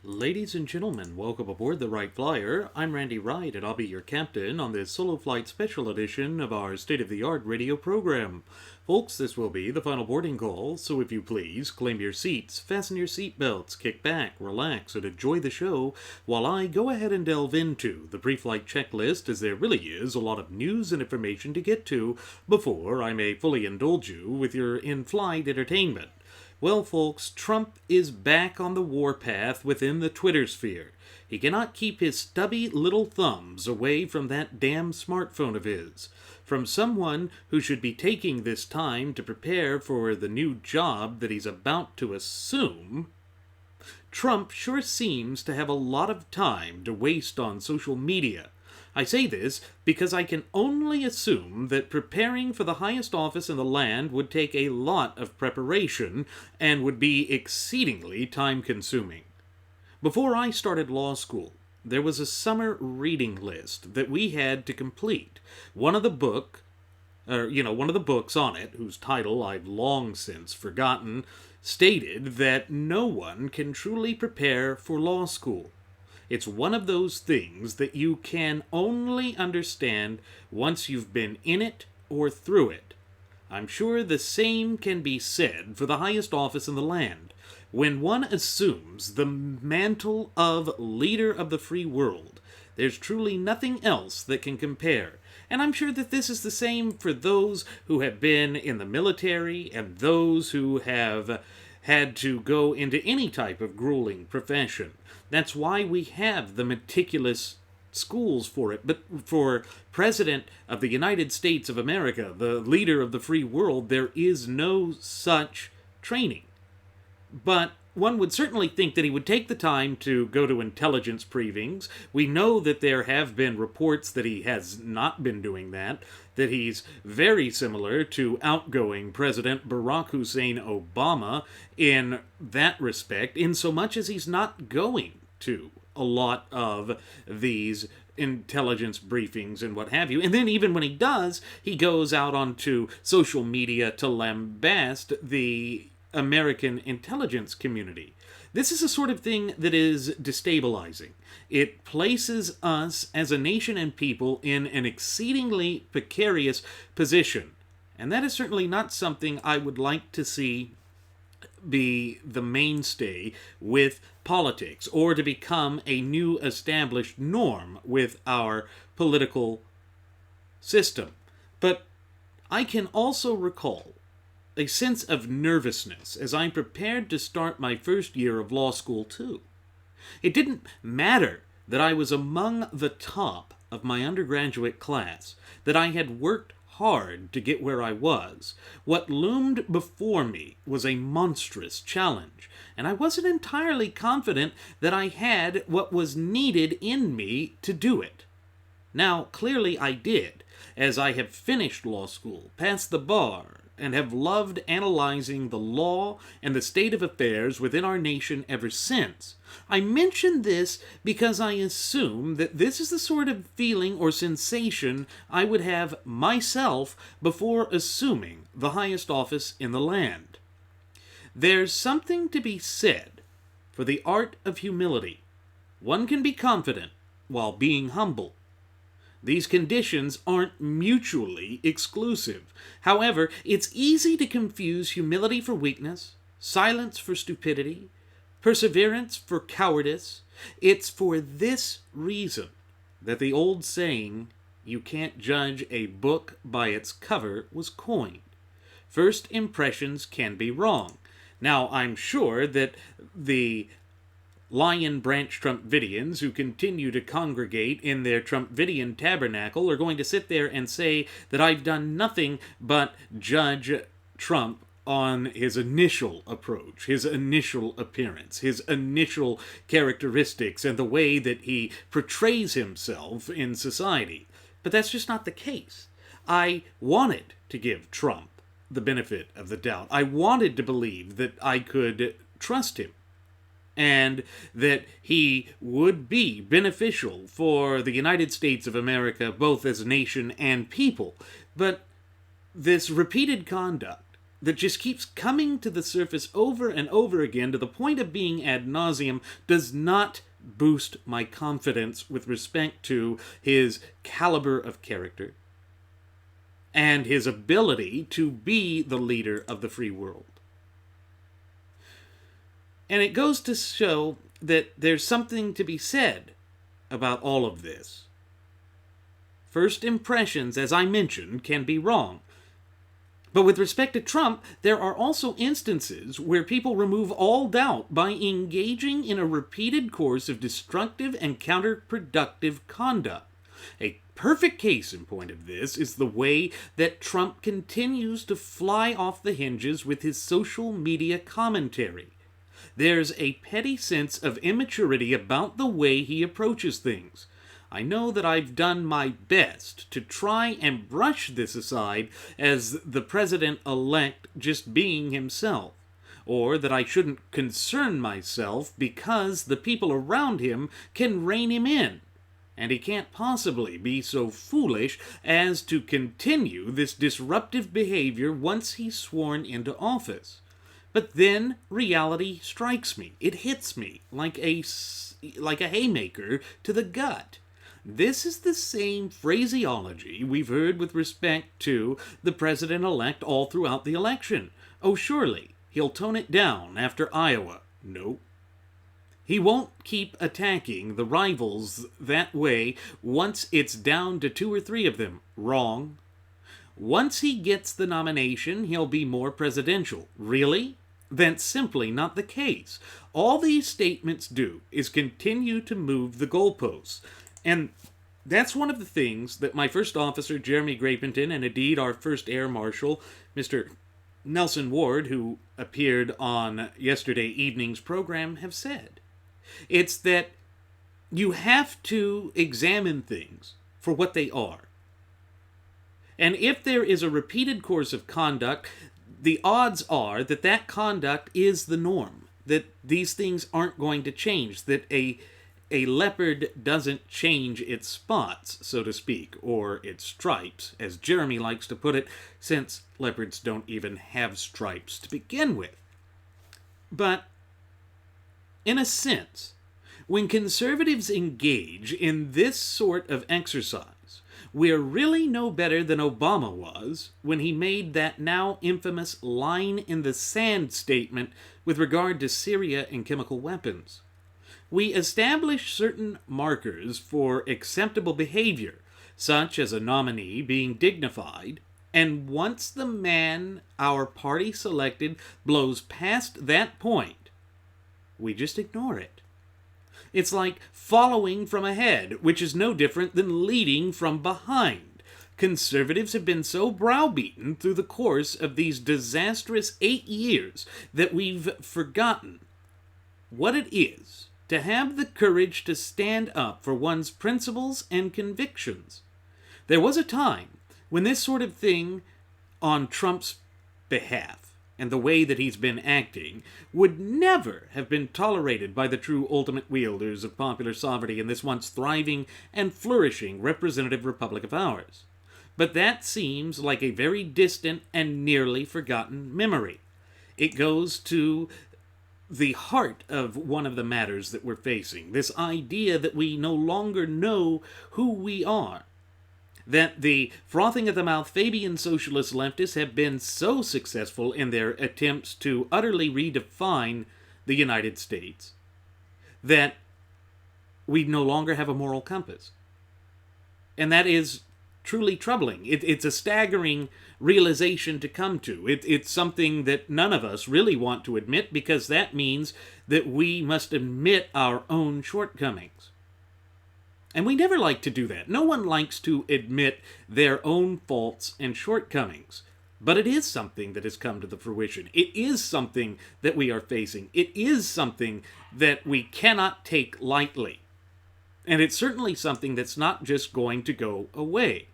Ladies and gentlemen, welcome aboard the Wright Flyer. I'm Randy Wright, and I'll be your captain on this solo flight special edition of our state-of-the-art radio program. Folks, this will be the final boarding call, so if you please, claim your seats, fasten your seatbelts, kick back, relax, and enjoy the show while I go ahead and delve into the pre-flight checklist, as there really is a lot of news and information to get to before I may fully indulge you with your in-flight entertainment. Well, folks, Trump is back on the warpath within the Twitter sphere. He cannot keep his stubby little thumbs away from that damn smartphone of his. From someone who should be taking this time to prepare for the new job that he's about to assume, Trump sure seems to have a lot of time to waste on social media. I say this because I can only assume that preparing for the highest office in the land would take a lot of preparation and would be exceedingly time-consuming. Before I started law school, there was a summer reading list that we had to complete. One of the books on it, whose title I've long since forgotten, stated that no one can truly prepare for law school. It's one of those things that you can only understand once you've been in it or through it. I'm sure the same can be said for the highest office in the land. When one assumes the mantle of leader of the free world, there's truly nothing else that can compare. And I'm sure that this is the same for those who have been in the military and those who have had to go into any type of grueling profession. That's why we have the meticulous schools for it. But for President of the United States of America, the leader of the free world, there is no such training. But one would certainly think that he would take the time to go to intelligence briefings. We know that there have been reports that he has not been doing that he's very similar to outgoing President Barack Hussein Obama in that respect, in so much as he's not going to a lot of these intelligence briefings and what have you. And then even when he does, he goes out onto social media to lambast the American intelligence community. This is a sort of thing that is destabilizing. It places us as a nation and people in an exceedingly precarious position. And that is certainly not something I would like to see be the mainstay with politics, or to become a new established norm with our political system. But I can also recall a sense of nervousness as I prepared to start my first year of law school, too. It didn't matter that I was among the top of my undergraduate class, that I had worked hard to get where I was. What loomed before me was a monstrous challenge, and I wasn't entirely confident that I had what was needed in me to do it. Now, clearly I did, as I have finished law school, passed the bar, and have loved analyzing the law and the state of affairs within our nation ever since. I mention this because I assume that this is the sort of feeling or sensation I would have myself before assuming the highest office in the land. There's something to be said for the art of humility. One can be confident while being humble. These conditions aren't mutually exclusive. However, it's easy to confuse humility for weakness, silence for stupidity, perseverance for cowardice. It's for this reason that the old saying, "You can't judge a book by its cover," was coined. First impressions can be wrong. Now, I'm sure that the Lion Branch Trumpvidians who continue to congregate in their Trumpvidian tabernacle are going to sit there and say that I've done nothing but judge Trump on his initial approach, his initial appearance, his initial characteristics, and the way that he portrays himself in society. But that's just not the case. I wanted to give Trump the benefit of the doubt. I wanted to believe that I could trust him and that he would be beneficial for the United States of America, both as a nation and people. But this repeated conduct that just keeps coming to the surface over and over again to the point of being ad nauseum does not boost my confidence with respect to his caliber of character and his ability to be the leader of the free world. And it goes to show that there's something to be said about all of this. First impressions, as I mentioned, can be wrong. But with respect to Trump, there are also instances where people remove all doubt by engaging in a repeated course of destructive and counterproductive conduct. A perfect case in point of this is the way that Trump continues to fly off the hinges with his social media commentary. There's a petty sense of immaturity about the way he approaches things. I know that I've done my best to try and brush this aside as the president-elect just being himself, or that I shouldn't concern myself because the people around him can rein him in, and he can't possibly be so foolish as to continue this disruptive behavior once he's sworn into office. But then reality strikes me. It hits me like a haymaker to the gut. This is the same phraseology we've heard with respect to the president-elect all throughout the election. Oh, surely, he'll tone it down after Iowa. Nope. He won't keep attacking the rivals that way once it's down to 2 or 3 of them. Wrong. Once he gets the nomination, he'll be more presidential. Really? That's simply not the case. All these statements do is continue to move the goalposts. And that's one of the things that my first officer, Jeremy Grapington, and indeed our first Air Marshal, Mr. Nelson Ward, who appeared on yesterday evening's program, have said. It's that you have to examine things for what they are. And if there is a repeated course of conduct, the odds are that that conduct is the norm, that these things aren't going to change, that a leopard doesn't change its spots, so to speak, or its stripes, as Jeremy likes to put it, since leopards don't even have stripes to begin with. But, in a sense, when conservatives engage in this sort of exercise, we're really no better than Obama was when he made that now infamous line in the sand statement with regard to Syria and chemical weapons. We establish certain markers for acceptable behavior, such as a nominee being dignified, and once the man our party selected blows past that point, we just ignore it. It's like following from ahead, which is no different than leading from behind. Conservatives have been so browbeaten through the course of these disastrous 8 years that we've forgotten what it is to have the courage to stand up for one's principles and convictions. There was a time when this sort of thing on Trump's behalf and the way that he's been acting would never have been tolerated by the true ultimate wielders of popular sovereignty in this once thriving and flourishing representative republic of ours. But that seems like a very distant and nearly forgotten memory. It goes to the heart of one of the matters that we're facing, this idea that we no longer know who we are. That the frothing at the mouth Fabian socialist leftists have been so successful in their attempts to utterly redefine the United States that we no longer have a moral compass. And that is truly troubling. It's a staggering realization to come to. It's something that none of us really want to admit, because that means that we must admit our own shortcomings. And we never like to do that. No one likes to admit their own faults and shortcomings. But it is something that has come to the fruition. It is something that we are facing. It is something that we cannot take lightly. And it's certainly something that's not just going to go away.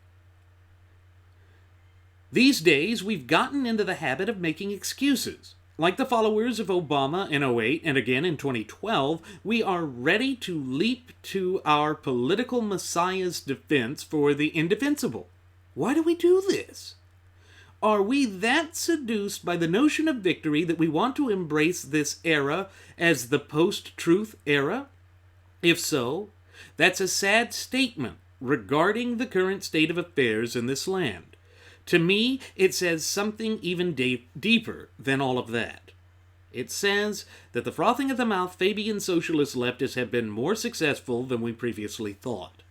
These days, we've gotten into the habit of making excuses. Like the followers of Obama in 2008 and again in 2012, we are ready to leap to our political messiah's defense for the indefensible. Why do we do this? Are we that seduced by the notion of victory that we want to embrace this era as the post-truth era? If so, that's a sad statement regarding the current state of affairs in this land. To me, it says something even deeper than all of that. It says that the frothing at the mouth Fabian socialist leftists have been more successful than we previously thought.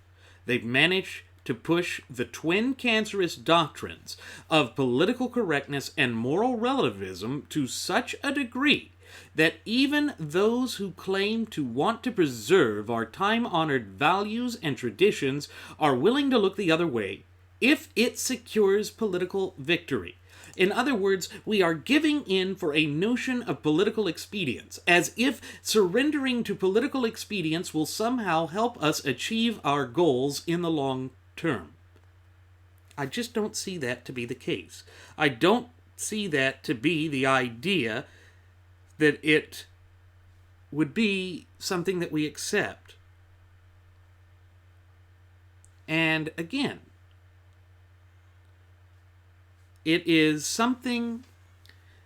They've managed to push the twin cancerous doctrines of political correctness and moral relativism to such a degree that even those who claim to want to preserve our time-honored values and traditions are willing to look the other way if it secures political victory. In other words, we are giving in for a notion of political expedience, as if surrendering to political expedience will somehow help us achieve our goals in the long term. I just don't see that to be the case. I don't see that to be the idea that it would be something that we accept. And again, it is something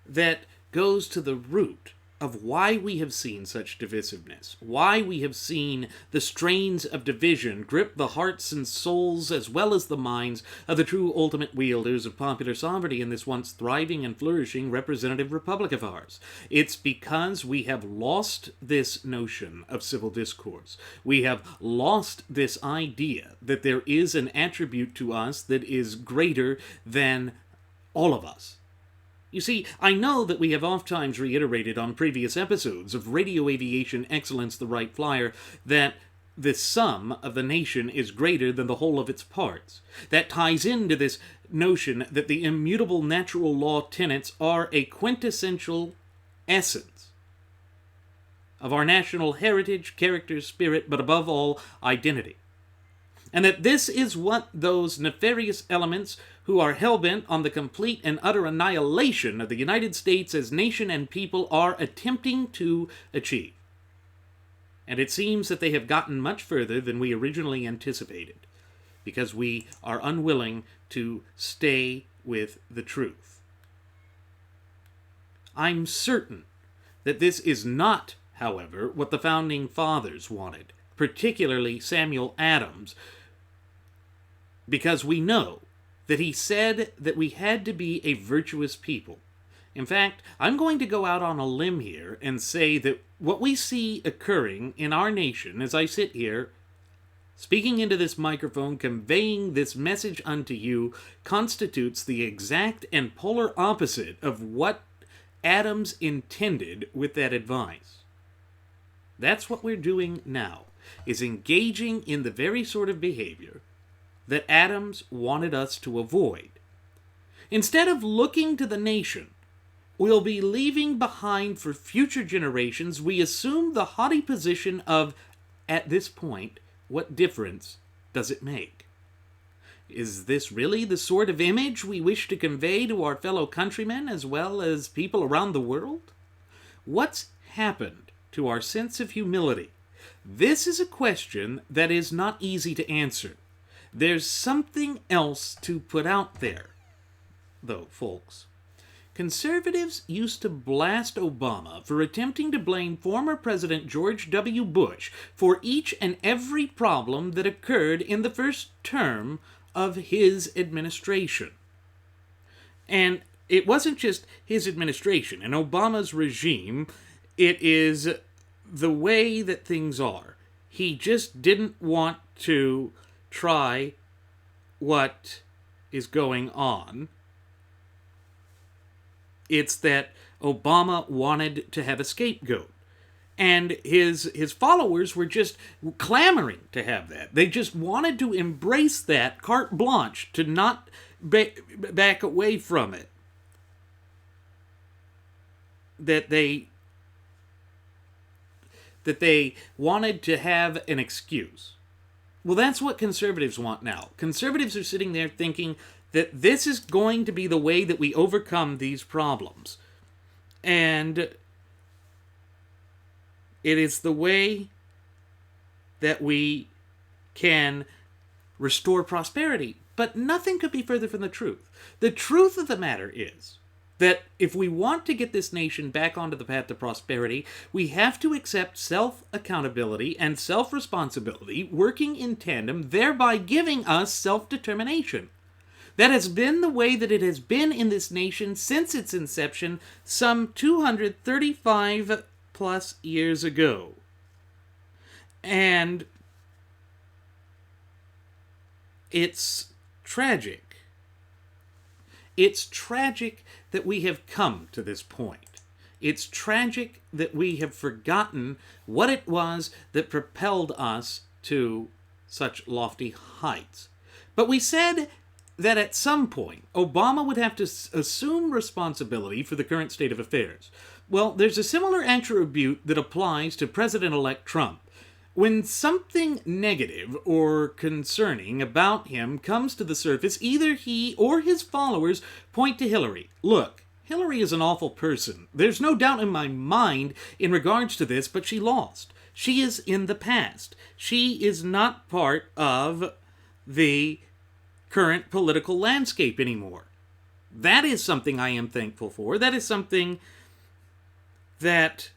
that goes to the root of why we have seen such divisiveness, why we have seen the strains of division grip the hearts and souls as well as the minds of the true ultimate wielders of popular sovereignty in this once thriving and flourishing representative republic of ours. It's because we have lost this notion of civil discourse. We have lost this idea that there is an attribute to us that is greater than all of us. You see, I know that we have oft-times reiterated on previous episodes of Radio Aviation Excellence, the Wright Flyer, that the sum of the nation is greater than the whole of its parts. That ties into this notion that the immutable natural law tenets are a quintessential essence of our national heritage, character, spirit, but above all, identity. And that this is what those nefarious elements who are hell-bent on the complete and utter annihilation of the United States as nation and people are attempting to achieve. And it seems that they have gotten much further than we originally anticipated, because we are unwilling to stay with the truth. I'm certain that this is not, however, what the Founding Fathers wanted, particularly Samuel Adams, because we know that he said that we had to be a virtuous people. In fact, I'm going to go out on a limb here and say that what we see occurring in our nation as I sit here, speaking into this microphone, conveying this message unto you, constitutes the exact and polar opposite of what Adams intended with that advice. That's what we're doing now, is engaging in the very sort of behavior that Adams wanted us to avoid. Instead of looking to the nation we'll be leaving behind for future generations, we assume the haughty position of, at this point, what difference does it make? Is this really the sort of image we wish to convey to our fellow countrymen as well as people around the world? What's happened to our sense of humility? This is a question that is not easy to answer. There's something else to put out there, though, folks. Conservatives used to blast Obama for attempting to blame former President George W. Bush for each and every problem that occurred in the first term of his administration. And it wasn't just his administration and Obama's regime, it is the way that things are. He just didn't want to try what is going on. It's that Obama wanted to have a scapegoat. And his followers were just clamoring to have that. They just wanted to embrace that carte blanche, to not back away from it. that they wanted to have an excuse. Well, that's what conservatives want now. Conservatives are sitting there thinking that this is going to be the way that we overcome these problems. And it is the way that we can restore prosperity. But nothing could be further from the truth. The truth of the matter is that if we want to get this nation back onto the path to prosperity, we have to accept self-accountability and self-responsibility working in tandem, thereby giving us self-determination. That has been the way that it has been in this nation since its inception some 235 plus years ago. And it's tragic. It's tragic that we have come to this point. It's tragic that we have forgotten what it was that propelled us to such lofty heights. But we said that at some point, Obama would have to assume responsibility for the current state of affairs. Well, there's a similar attribute that applies to President-elect Trump. When something negative or concerning about him comes to the surface, either he or his followers point to Hillary. Look, Hillary is an awful person. There's no doubt in my mind in regards to this, but she lost. She is in the past. She is not part of the current political landscape anymore. That is something I am thankful for. That is something that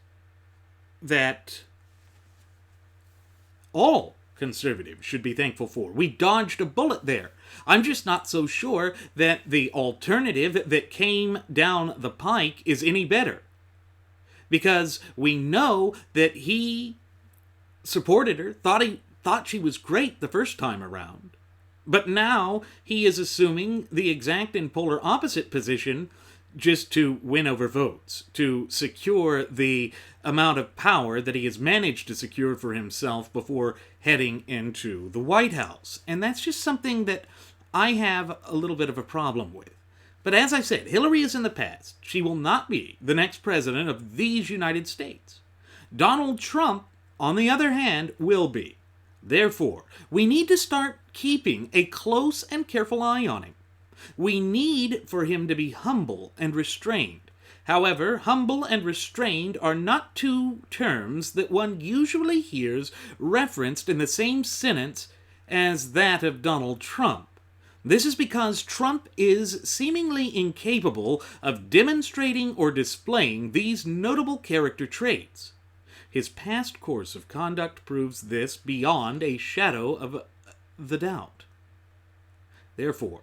all conservatives should be thankful for. We dodged a bullet there. I'm just not so sure that the alternative that came down the pike is any better. Because we know that he supported her, thought she was great the first time around. But now he is assuming the exact and polar opposite position just to win over votes, to secure the amount of power that he has managed to secure for himself before heading into the White House. And that's just something that I have a little bit of a problem with. But as I said, Hillary is in the past. She will not be the next president of these United States. Donald Trump, on the other hand, will be. Therefore, we need to start keeping a close and careful eye on him. We need for him to be humble and restrained. However, humble and restrained are not two terms that one usually hears referenced in the same sentence as that of Donald Trump. This is because Trump is seemingly incapable of demonstrating or displaying these notable character traits. His past course of conduct proves this beyond a shadow of the doubt. Therefore,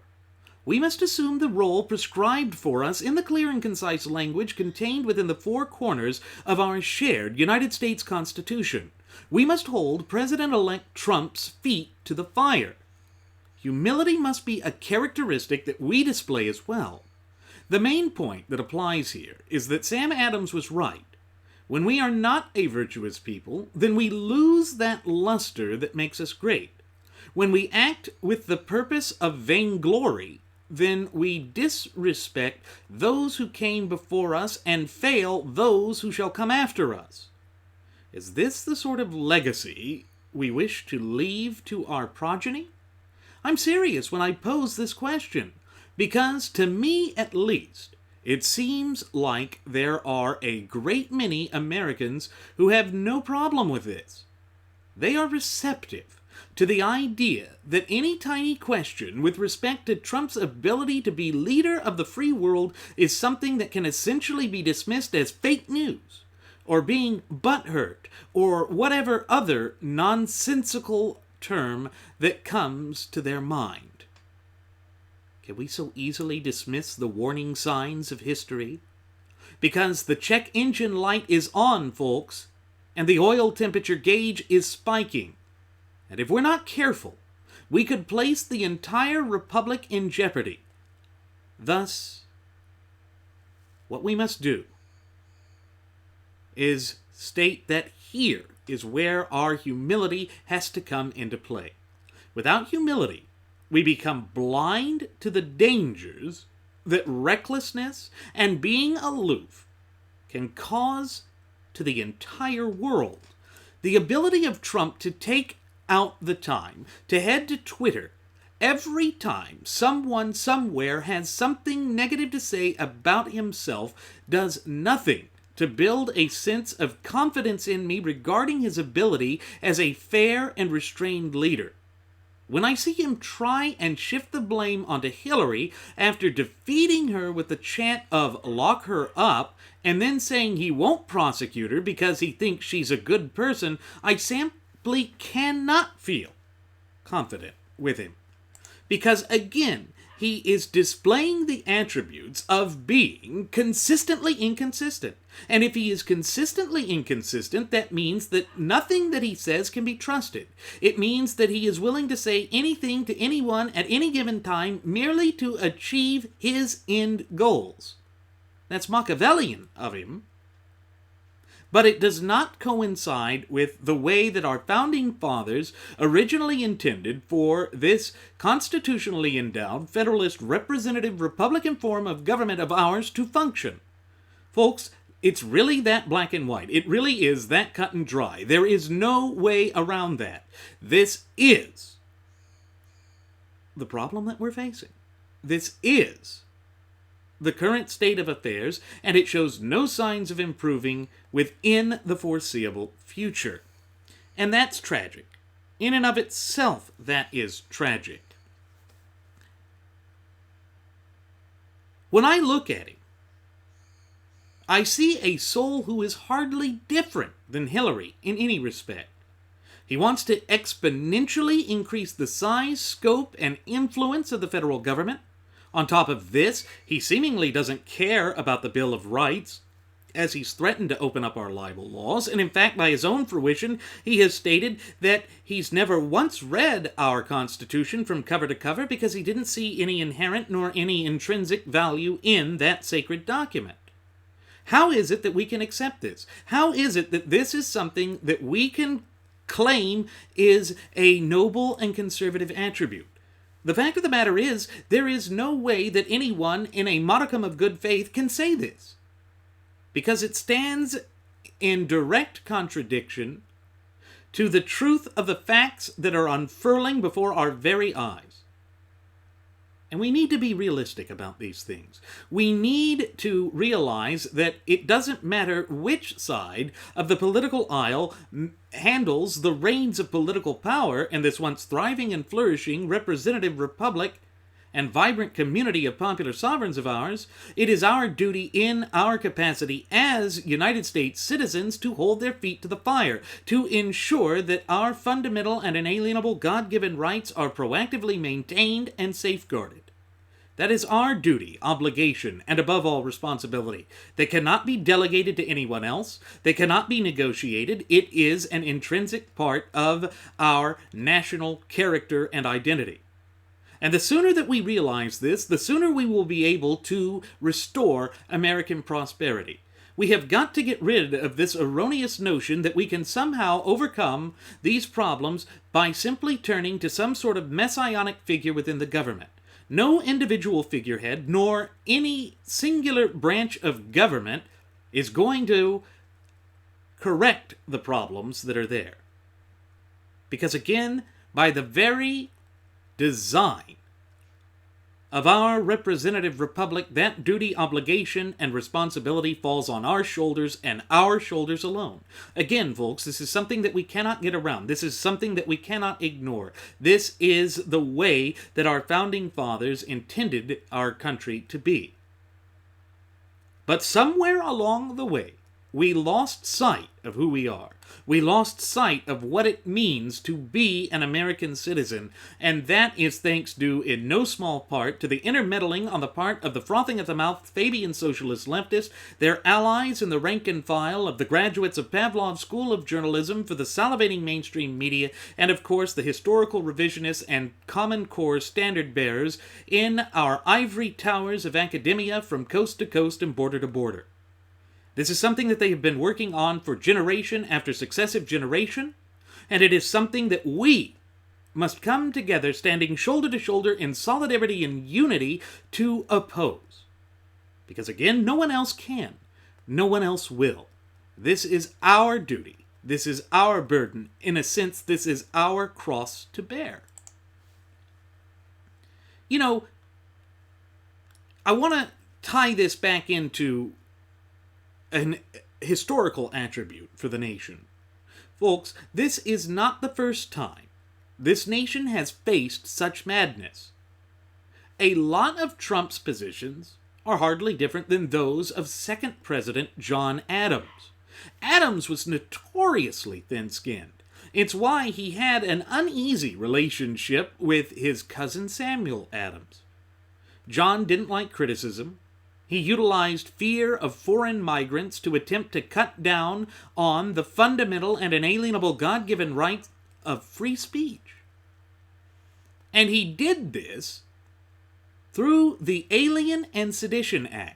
we must assume the role prescribed for us in the clear and concise language contained within the four corners of our shared United States Constitution. We must hold President-elect Trump's feet to the fire. Humility must be a characteristic that we display as well. The main point that applies here is that Sam Adams was right. When we are not a virtuous people, then we lose that luster that makes us great. When we act with the purpose of vainglory, then we disrespect those who came before us and fail those who shall come after us. Is this the sort of legacy we wish to leave to our progeny? I'm serious when I pose this question, because to me at least, it seems like there are a great many Americans who have no problem with this. They are receptive to the idea that any tiny question with respect to Trump's ability to be leader of the free world is something that can essentially be dismissed as fake news, or being butthurt, or whatever other nonsensical term that comes to their mind. Can we so easily dismiss the warning signs of history? Because the check engine light is on, folks, and the oil temperature gauge is spiking. And if we're not careful, we could place the entire republic in jeopardy. Thus, what we must do is state that here is where our humility has to come into play. Without humility, we become blind to the dangers that recklessness and being aloof can cause to the entire world. The ability of Trump to take out the time to head to Twitter every time someone somewhere has something negative to say about himself does nothing to build a sense of confidence in me regarding his ability as a fair and restrained leader. When I see him try and shift the blame onto Hillary after defeating her with the chant of "lock her up," and then saying he won't prosecute her because he thinks she's a good person, I simply cannot feel confident with him. Because again, he is displaying the attributes of being consistently inconsistent. And if he is consistently inconsistent, that means that nothing that he says can be trusted. It means that he is willing to say anything to anyone at any given time merely to achieve his end goals. That's Machiavellian of him. But it does not coincide with the way that our founding fathers originally intended for this constitutionally endowed, federalist, representative, Republican form of government of ours to function. Folks, it's really that black and white. It really is that cut and dry. There is no way around that. This is the problem that we're facing. This is the current state of affairs, and it shows no signs of improving within the foreseeable future. And that's tragic. In and of itself, that is tragic. When I look at him, I see a soul who is hardly different than Hillary in any respect. He wants to exponentially increase the size, scope, and influence of the federal government. On top of this, he seemingly doesn't care about the Bill of Rights, as he's threatened to open up our libel laws, and in fact, by his own fruition, he has stated that he's never once read our Constitution from cover to cover because he didn't see any inherent nor any intrinsic value in that sacred document. How is it that we can accept this? How is it that this is something that we can claim is a noble and conservative attribute? The fact of the matter is, there is no way that anyone in a modicum of good faith can say this, because it stands in direct contradiction to the truth of the facts that are unfurling before our very eyes. And we need to be realistic about these things. We need to realize that it doesn't matter which side of the political aisle handles the reins of political power in this once thriving and flourishing representative republic and vibrant community of popular sovereigns of ours. It is our duty in our capacity as United States citizens to hold their feet to the fire, to ensure that our fundamental and inalienable God-given rights are proactively maintained and safeguarded. That is our duty, obligation, and above all, responsibility. They cannot be delegated to anyone else. They cannot be negotiated. It is an intrinsic part of our national character and identity. And the sooner that we realize this, the sooner we will be able to restore American prosperity. We have got to get rid of this erroneous notion that we can somehow overcome these problems by simply turning to some sort of messianic figure within the government. No individual figurehead, nor any singular branch of government is going to correct the problems that are there. Because again, by the very design of our representative republic, that duty, obligation, and responsibility falls on our shoulders and our shoulders alone. Again, folks, this is something that we cannot get around. This is something that we cannot ignore. This is the way that our founding fathers intended our country to be. But somewhere along the way, we lost sight of who we are. We lost sight of what it means to be an American citizen, and that is thanks due in no small part to the intermeddling on the part of the frothing at the mouth Fabian socialist leftists, their allies in the rank and file of the graduates of Pavlov's School of Journalism for the salivating mainstream media, and of course the historical revisionists and Common Core standard bearers in our ivory towers of academia from coast to coast and border to border. This is something that they have been working on for generation after successive generation, and it is something that we must come together standing shoulder to shoulder in solidarity and unity to oppose. Because again, no one else can. No one else will. This is our duty. This is our burden. In a sense, this is our cross to bear. You know, I want to tie this back into an historical attribute for the nation. Folks, this is not the first time this nation has faced such madness. A lot of Trump's positions are hardly different than those of second President John Adams. Adams was notoriously thin-skinned. It's why he had an uneasy relationship with his cousin Samuel Adams. John didn't like criticism. He utilized fear of foreign migrants to attempt to cut down on the fundamental and inalienable God-given right of free speech. And he did this through the Alien and Sedition Act.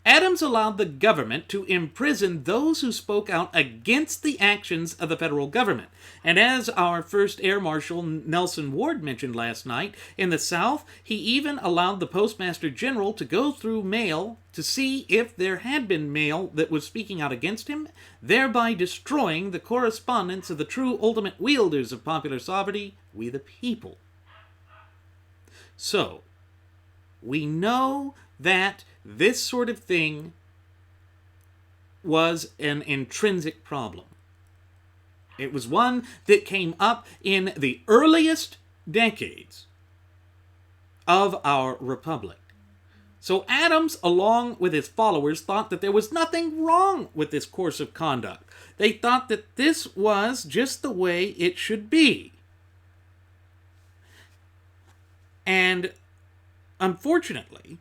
Adams allowed the government to imprison those who spoke out against the actions of the federal government. And as our first Air Marshal Nelson Ward mentioned last night, in the South, he even allowed the Postmaster General to go through mail to see if there had been mail that was speaking out against him, thereby destroying the correspondence of the true ultimate wielders of popular sovereignty, we the people. So, we know that this sort of thing was an intrinsic problem. It was one that came up in the earliest decades of our republic. So Adams, along with his followers, thought that there was nothing wrong with this course of conduct. They thought that this was just the way it should be. And unfortunately,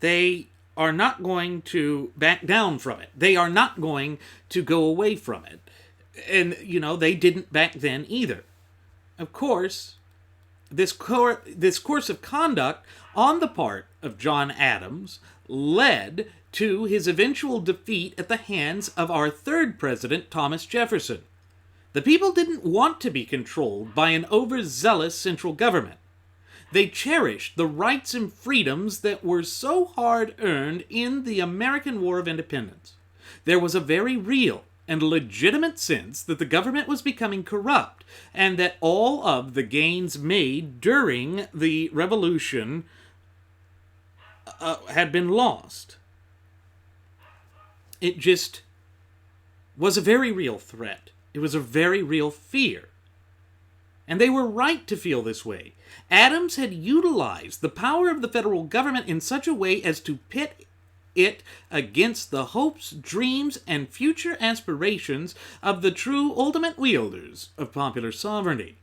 they are not going to back down from it. They are not going to go away from it. And, you know, they didn't back then either. Of course, this course of conduct on the part of John Adams led to his eventual defeat at the hands of our third president, Thomas Jefferson. The people didn't want to be controlled by an overzealous central government. They cherished the rights and freedoms that were so hard-earned in the American War of Independence. There was a very real and legitimate sense that the government was becoming corrupt, and that all of the gains made during the Revolution had been lost. It just was a very real threat. It was a very real fear. And they were right to feel this way. Adams had utilized the power of the federal government in such a way as to pit it against the hopes, dreams, and future aspirations of the true ultimate wielders of popular sovereignty.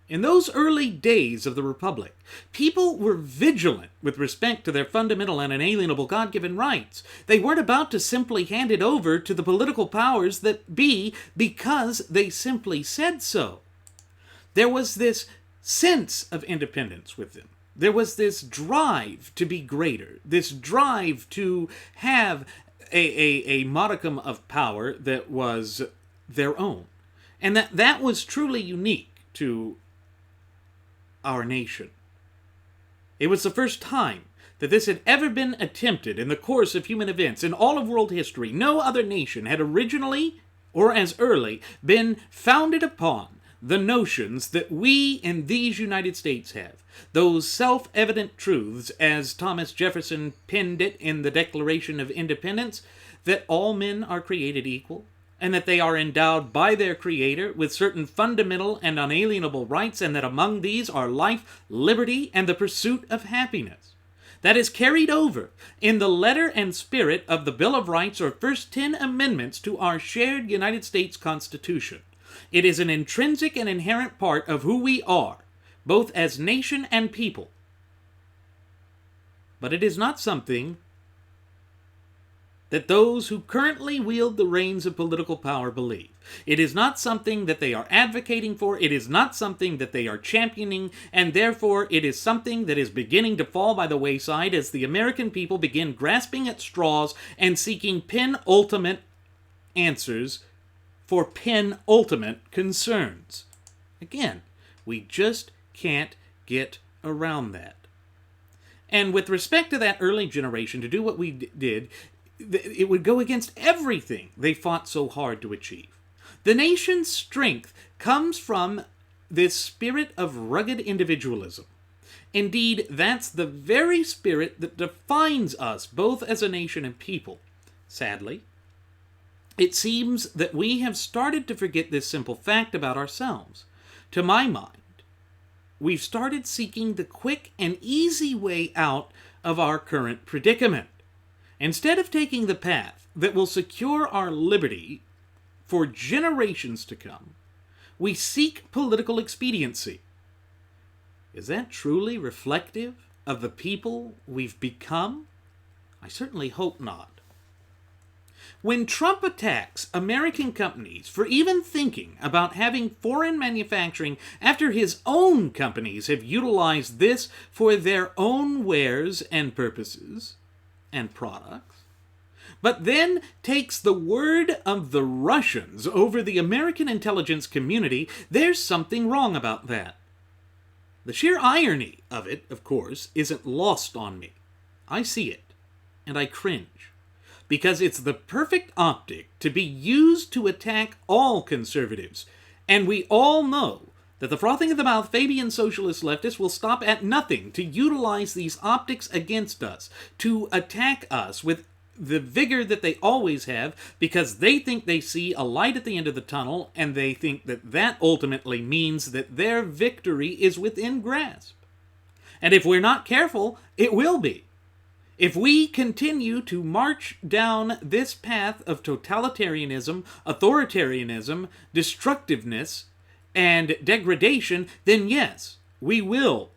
In those early days of the Republic, people were vigilant with respect to their fundamental and inalienable God-given rights. They weren't about to simply hand it over to the political powers that be because they simply said so. There was this sense of independence with them. There was this drive to be greater, this drive to have a modicum of power that was their own. And that was truly unique to our nation. It was the first time that this had ever been attempted in the course of human events in all of world history. No other nation had originally, or as early, been founded upon the notions that we in these United States have. Those self-evident truths, as Thomas Jefferson penned it in the Declaration of Independence, that all men are created equal, and that they are endowed by their Creator with certain fundamental and unalienable rights, and that among these are life, liberty, and the pursuit of happiness. That is carried over in the letter and spirit of the Bill of Rights, or first 10 amendments to our shared United States Constitution. It is an intrinsic and inherent part of who we are, both as nation and people. But it is not something that those who currently wield the reins of political power believe. It is not something that they are advocating for. It is not something that they are championing, and therefore it is something that is beginning to fall by the wayside as the American people begin grasping at straws and seeking penultimate answers for penultimate concerns. Again, we just can't get around that. And with respect to that early generation, to do what we did, it would go against everything they fought so hard to achieve. The nation's strength comes from this spirit of rugged individualism. Indeed, that's the very spirit that defines us both as a nation and people. Sadly, it seems that we have started to forget this simple fact about ourselves. To my mind, we've started seeking the quick and easy way out of our current predicament. Instead of taking the path that will secure our liberty for generations to come, we seek political expediency. Is that truly reflective of the people we've become? I certainly hope not. When Trump attacks American companies for even thinking about having foreign manufacturing after his own companies have utilized this for their own wares and purposes and products, but then takes the word of the Russians over the American intelligence community, there's something wrong about that. The sheer irony of it, of course, isn't lost on me. I see it, and I cringe, because it's the perfect optic to be used to attack all conservatives, and we all know that the frothing at the mouth Fabian socialist leftists will stop at nothing to utilize these optics against us, to attack us with the vigor that they always have, because they think they see a light at the end of the tunnel, and they think that that ultimately means that their victory is within grasp. And if we're not careful, it will be. If we continue to march down this path of totalitarianism, authoritarianism, destructiveness, and degradation, then yes, we will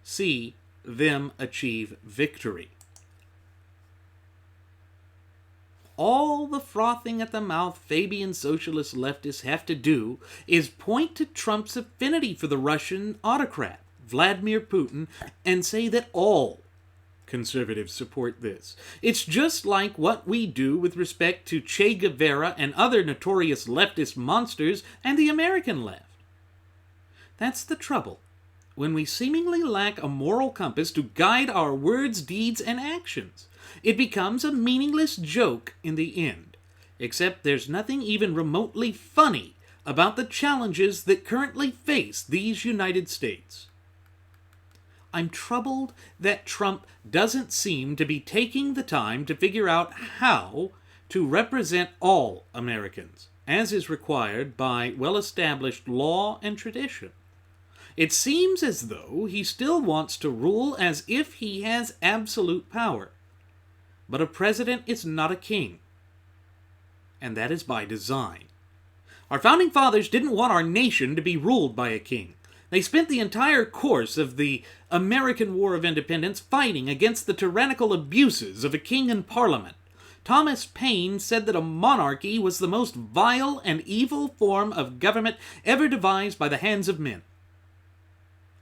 see them achieve victory. All the frothing at the mouth Fabian socialist leftists have to do is point to Trump's affinity for the Russian autocrat, Vladimir Putin, and say that all conservatives support this. It's just like what we do with respect to Che Guevara and other notorious leftist monsters and the American left. That's the trouble, when we seemingly lack a moral compass to guide our words, deeds, and actions. It becomes a meaningless joke in the end, except there's nothing even remotely funny about the challenges that currently face these United States. I'm troubled that Trump doesn't seem to be taking the time to figure out how to represent all Americans, as is required by well-established law and tradition. It seems as though he still wants to rule as if he has absolute power. But a president is not a king, and that is by design. Our founding fathers didn't want our nation to be ruled by a king. They spent the entire course of the American War of Independence fighting against the tyrannical abuses of a king and parliament. Thomas Paine said that a monarchy was the most vile and evil form of government ever devised by the hands of men.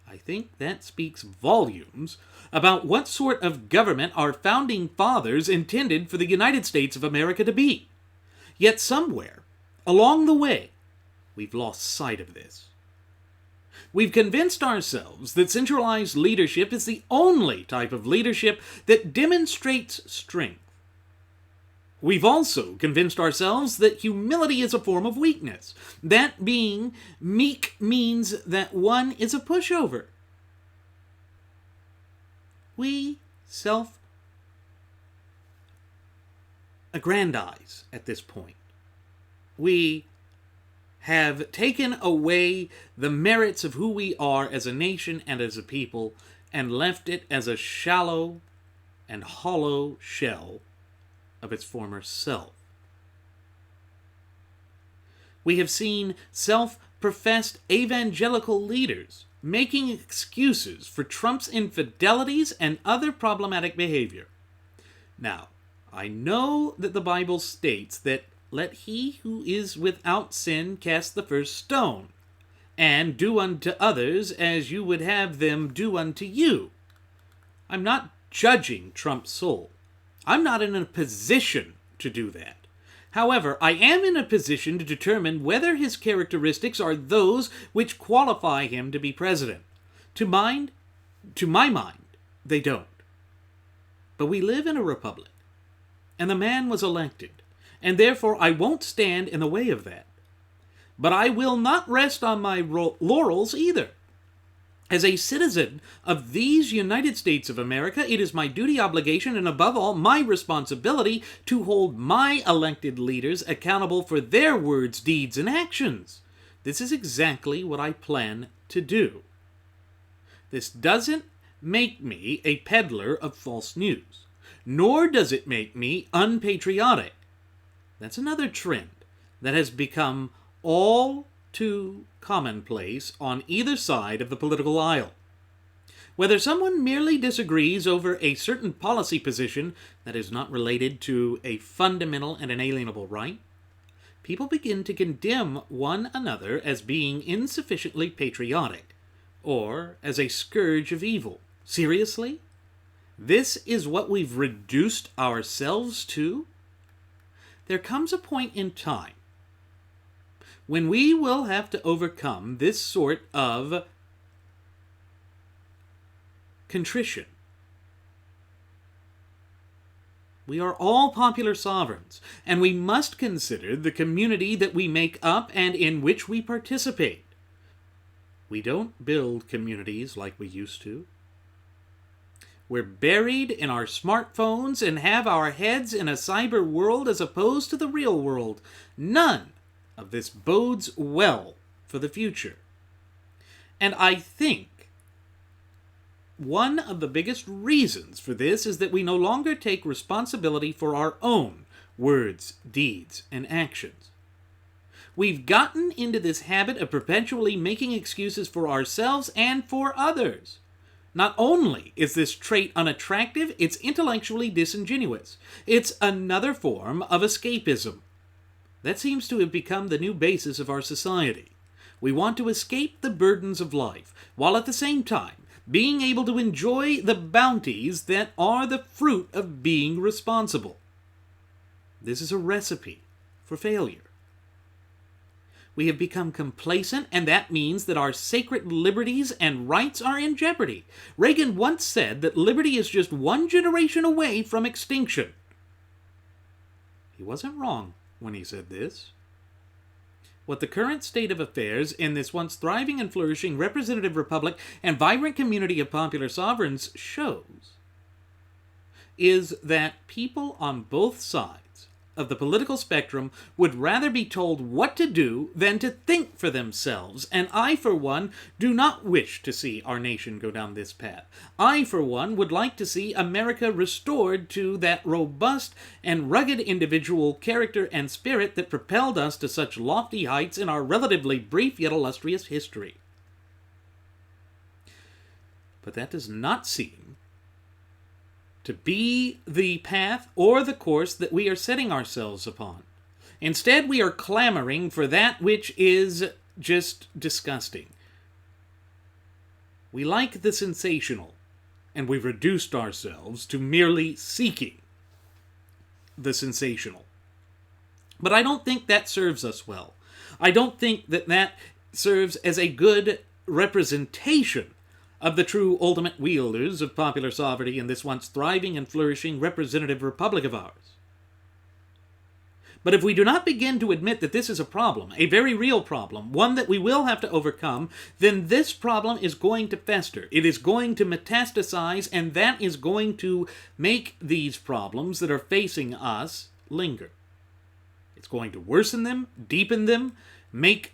I think that speaks volumes about what sort of government our founding fathers intended for the United States of America to be. Yet somewhere along the way, we've lost sight of this. We've convinced ourselves that centralized leadership is the only type of leadership that demonstrates strength. We've also convinced ourselves that humility is a form of weakness. That being meek means that one is a pushover. We self-aggrandize at this point. We have taken away the merits of who we are as a nation and as a people and left it as a shallow and hollow shell of its former self. We have seen self-professed evangelical leaders making excuses for Trump's infidelities and other problematic behavior. Now, I know that the Bible states that let he who is without sin cast the first stone, and do unto others as you would have them do unto you. I'm not judging Trump's soul. I'm not in a position to do that. However, I am in a position to determine whether his characteristics are those which qualify him to be president. To my mind, they don't. But we live in a republic, and the man was elected, and therefore I won't stand in the way of that. But I will not rest on my laurels either. As a citizen of these United States of America, it is my duty, obligation, and above all, my responsibility to hold my elected leaders accountable for their words, deeds, and actions. This is exactly what I plan to do. This doesn't make me a peddler of false news, nor does it make me unpatriotic. That's another trend that has become all too commonplace on either side of the political aisle. Whether someone merely disagrees over a certain policy position that is not related to a fundamental and inalienable right, people begin to condemn one another as being insufficiently patriotic, or as a scourge of evil. Seriously? This is what we've reduced ourselves to? There comes a point in time when we will have to overcome this sort of contrition. We are all popular sovereigns, and we must consider the community that we make up and in which we participate. We don't build communities like we used to. We're buried in our smartphones and have our heads in a cyber world as opposed to the real world. None of this bodes well for the future. And I think one of the biggest reasons for this is that we no longer take responsibility for our own words, deeds, and actions. We've gotten into this habit of perpetually making excuses for ourselves and for others. Not only is this trait unattractive, it's intellectually disingenuous. It's another form of escapism. That seems to have become the new basis of our society. We want to escape the burdens of life, while at the same time being able to enjoy the bounties that are the fruit of being responsible. This is a recipe for failure. We have become complacent, and that means that our sacred liberties and rights are in jeopardy. Reagan once said that liberty is just one generation away from extinction. He wasn't wrong when he said this. What the current state of affairs in this once thriving and flourishing representative republic and vibrant community of popular sovereigns shows is that people on both sides of the political spectrum would rather be told what to do than to think for themselves, and I, for one, do not wish to see our nation go down this path. I, for one, would like to see America restored to that robust and rugged individual character and spirit that propelled us to such lofty heights in our relatively brief yet illustrious history. But that does not seem to be the path or the course that we are setting ourselves upon. Instead, we are clamoring for that which is just disgusting. We like the sensational, and we've reduced ourselves to merely seeking the sensational. But I don't think that serves us well. I don't think that that serves as a good representation of the true ultimate wielders of popular sovereignty in this once thriving and flourishing representative republic of ours. But if we do not begin to admit that this is a problem, a very real problem, one that we will have to overcome, then this problem is going to fester. It is going to metastasize, and that is going to make these problems that are facing us linger. It's going to worsen them, deepen them, make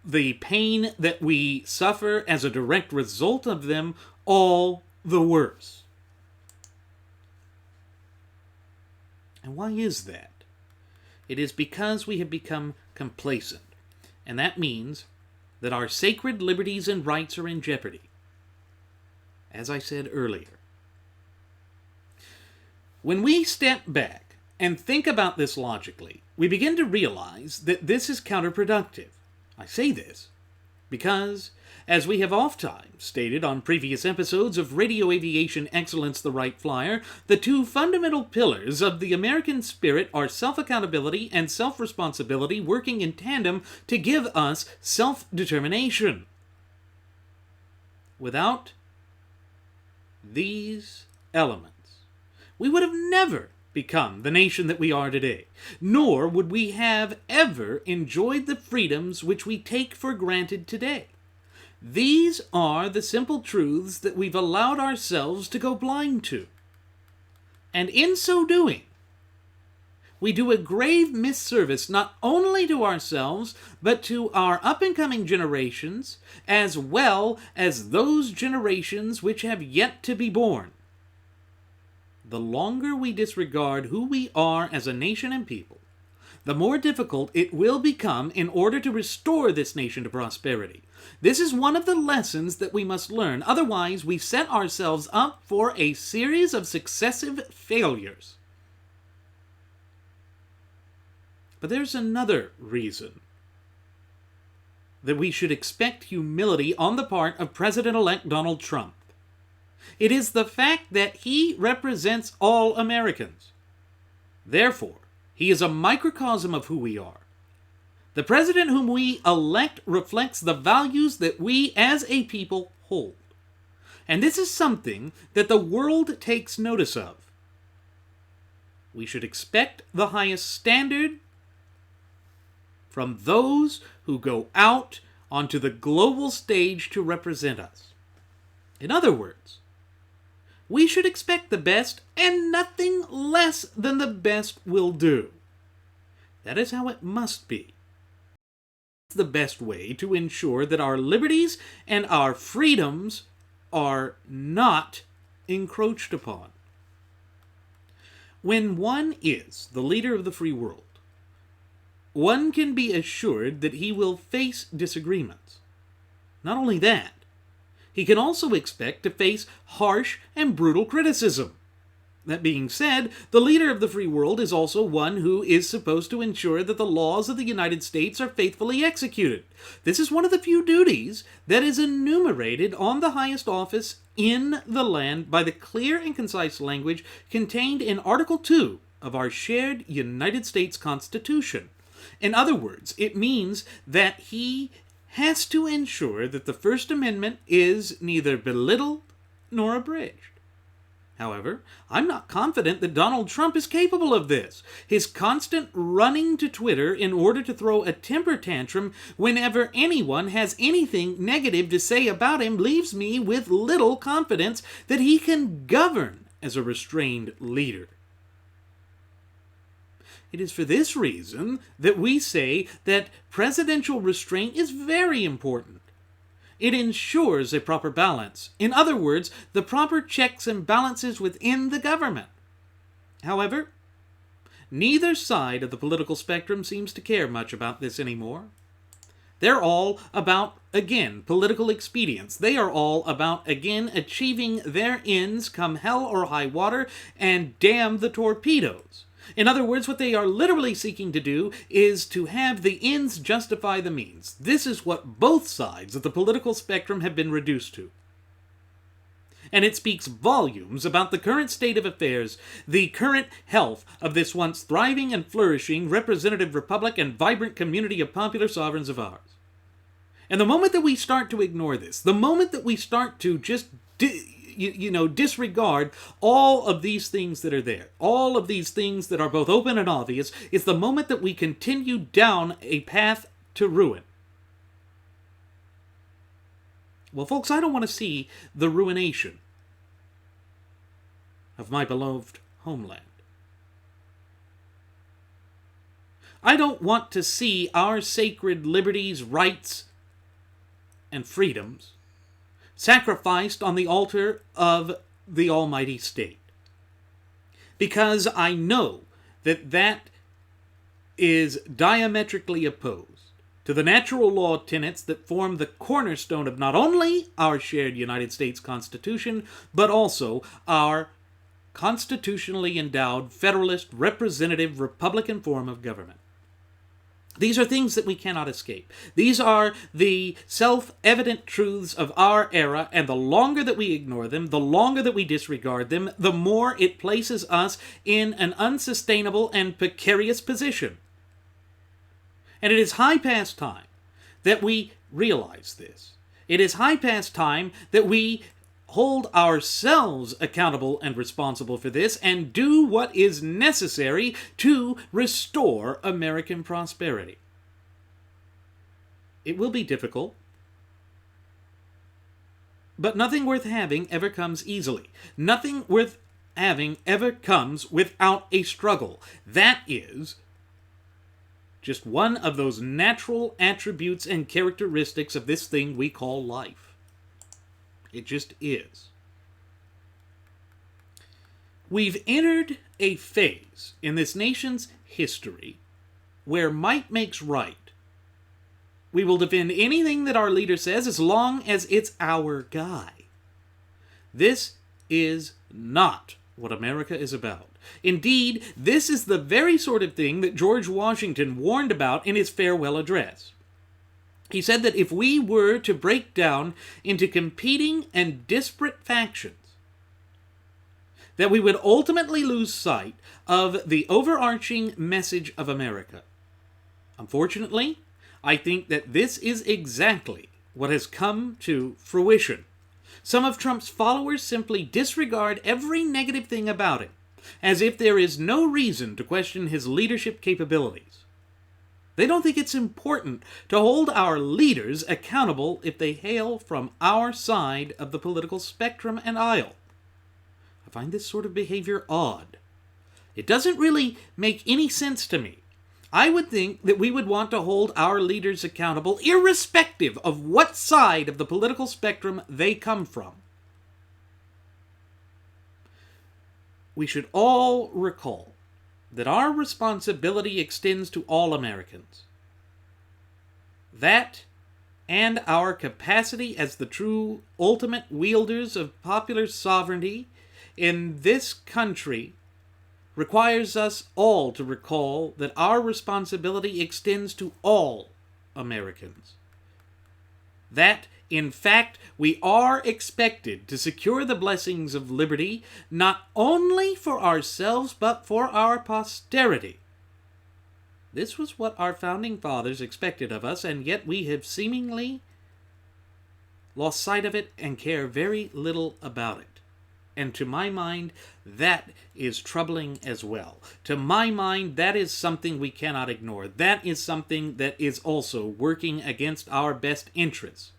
the pain that we suffer as a direct result of them all the worse. And why is that? It is because we have become complacent, and that means that our sacred liberties and rights are in jeopardy. As I said earlier, when we step back and think about this logically, we begin to realize that this is counterproductive. I say this because, as we have oft-times stated on previous episodes of Radio Aviation Excellence the Wright Flyer, the two fundamental pillars of the American spirit are self-accountability and self-responsibility working in tandem to give us self-determination. Without these elements, we would have never become the nation that we are today, nor would we have ever enjoyed the freedoms which we take for granted today. These are the simple truths that we've allowed ourselves to go blind to. And in so doing, we do a grave misservice not only to ourselves, but to our up-and-coming generations, as well as those generations which have yet to be born. The longer we disregard who we are as a nation and people, the more difficult it will become in order to restore this nation to prosperity. This is one of the lessons that we must learn. Otherwise, we set ourselves up for a series of successive failures. But there's another reason that we should expect humility on the part of President-elect Donald Trump. It is the fact that he represents all Americans. Therefore, he is a microcosm of who we are. The president whom we elect reflects the values that we as a people hold. And this is something that the world takes notice of. We should expect the highest standard from those who go out onto the global stage to represent us. In other words, we should expect the best, and nothing less than the best will do. That is how it must be. It's the best way to ensure that our liberties and our freedoms are not encroached upon. When one is the leader of the free world, one can be assured that he will face disagreements. Not only that, he can also expect to face harsh and brutal criticism. That being said, the leader of the free world is also one who is supposed to ensure that the laws of the United States are faithfully executed. This is one of the few duties that is enumerated on the highest office in the land by the clear and concise language contained in Article 2 of our shared United States Constitution. In other words, it means that he has to ensure that the First Amendment is neither belittled nor abridged. However, I'm not confident that Donald Trump is capable of this. His constant running to Twitter in order to throw a temper tantrum whenever anyone has anything negative to say about him leaves me with little confidence that he can govern as a restrained leader. It is for this reason that we say that presidential restraint is very important. It ensures a proper balance. In other words, the proper checks and balances within the government. However, neither side of the political spectrum seems to care much about this anymore. They're all about, again, political expedience. They are all about, again, achieving their ends come hell or high water, and damn the torpedoes. In other words, what they are literally seeking to do is to have the ends justify the means. This is what both sides of the political spectrum have been reduced to. And it speaks volumes about the current state of affairs, the current health of this once thriving and flourishing representative republic and vibrant community of popular sovereigns of ours. And the moment that we start to ignore this, the moment that we start to just disregard all of these things that are there, all of these things that are both open and obvious, is the moment that we continue down a path to ruin. Well, folks, I don't want to see the ruination of my beloved homeland. I don't want to see our sacred liberties, rights, and freedoms sacrificed on the altar of the almighty state. Because I know that that is diametrically opposed to the natural law tenets that form the cornerstone of not only our shared United States Constitution, but also our constitutionally endowed federalist representative Republican form of government. These are things that we cannot escape. These are the self-evident truths of our era, and the longer that we ignore them, the longer that we disregard them, the more it places us in an unsustainable and precarious position. And it is high past time that we realize this. It is high past time that we hold ourselves accountable and responsible for this and do what is necessary to restore American prosperity. It will be difficult, but nothing worth having ever comes easily. Nothing worth having ever comes without a struggle. That is just one of those natural attributes and characteristics of this thing we call life. It just is. We've entered a phase in this nation's history where might makes right. We will defend anything that our leader says as long as it's our guy. This is not what America is about. Indeed, this is the very sort of thing that George Washington warned about in his farewell address. He said that if we were to break down into competing and disparate factions, that we would ultimately lose sight of the overarching message of America. Unfortunately, I think that this is exactly what has come to fruition. Some of Trump's followers simply disregard every negative thing about him, as if there is no reason to question his leadership capabilities. They don't think it's important to hold our leaders accountable if they hail from our side of the political spectrum and aisle. I find this sort of behavior odd. It doesn't really make any sense to me. I would think that we would want to hold our leaders accountable irrespective of what side of the political spectrum they come from. We should all recall that our responsibility extends to all Americans. That and our capacity as the true ultimate wielders of popular sovereignty in this country requires us all to recall that our responsibility extends to all Americans. That, in fact, we are expected to secure the blessings of liberty not only for ourselves but for our posterity. This was what our founding fathers expected of us, and yet we have seemingly lost sight of it and care very little about it. And to my mind, that is troubling as well. To my mind, that is something we cannot ignore. That is something that is also working against our best interests.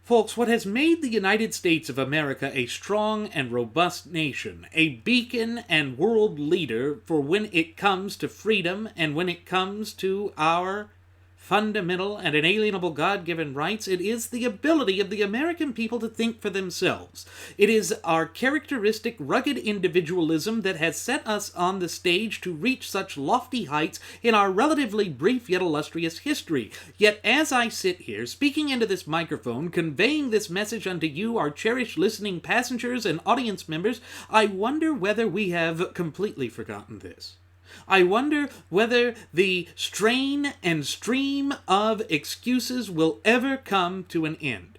Folks, what has made the United States of America a strong and robust nation, a beacon and world leader for when it comes to freedom and when it comes to our fundamental and inalienable God-given rights, it is the ability of the American people to think for themselves. It is our characteristic rugged individualism that has set us on the stage to reach such lofty heights in our relatively brief yet illustrious history. Yet as I sit here, speaking into this microphone, conveying this message unto you, our cherished listening passengers and audience members, I wonder whether we have completely forgotten this. I wonder whether the strain and stream of excuses will ever come to an end.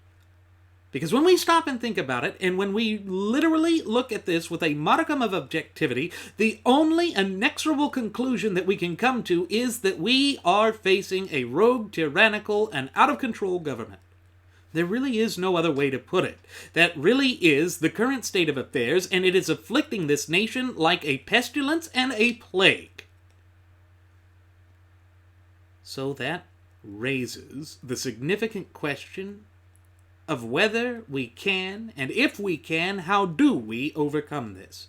Because when we stop and think about it, and when we literally look at this with a modicum of objectivity, the only inexorable conclusion that we can come to is that we are facing a rogue, tyrannical, and out-of-control government. There really is no other way to put it. That really is the current state of affairs, and it is afflicting this nation like a pestilence and a plague. So that raises the significant question of whether we can, and if we can, how do we overcome this?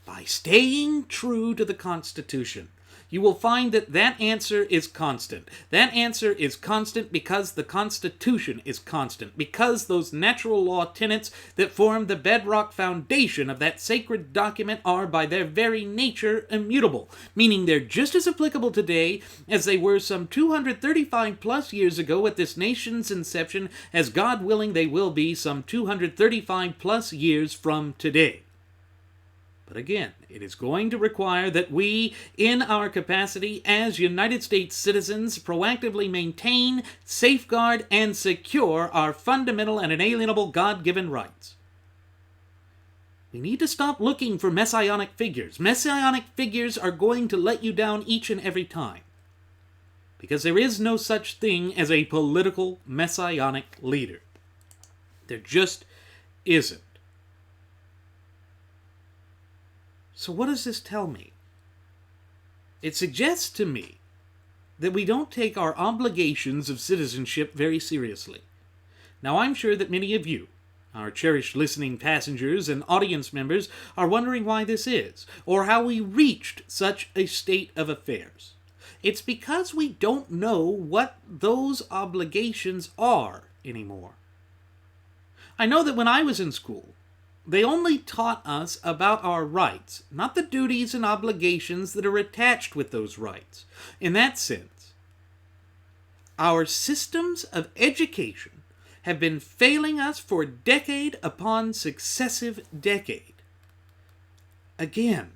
By staying true to the Constitution. You will find that that answer is constant. That answer is constant because the Constitution is constant, because those natural law tenets that form the bedrock foundation of that sacred document are by their very nature immutable, meaning they're just as applicable today as they were some 235 plus years ago at this nation's inception, as God willing they will be some 235 plus years from today. But again, it is going to require that we, in our capacity as United States citizens, proactively maintain, safeguard, and secure our fundamental and inalienable God-given rights. We need to stop looking for messianic figures. Messianic figures are going to let you down each and every time. Because there is no such thing as a political messianic leader. There just isn't. So what does this tell me? It suggests to me that we don't take our obligations of citizenship very seriously. Now, I'm sure that many of you, our cherished listening passengers and audience members, are wondering why this is, or how we reached such a state of affairs. It's because we don't know what those obligations are anymore. I know that when I was in school, they only taught us about our rights, not the duties and obligations that are attached with those rights. In that sense, our systems of education have been failing us for decade upon successive decade. Again,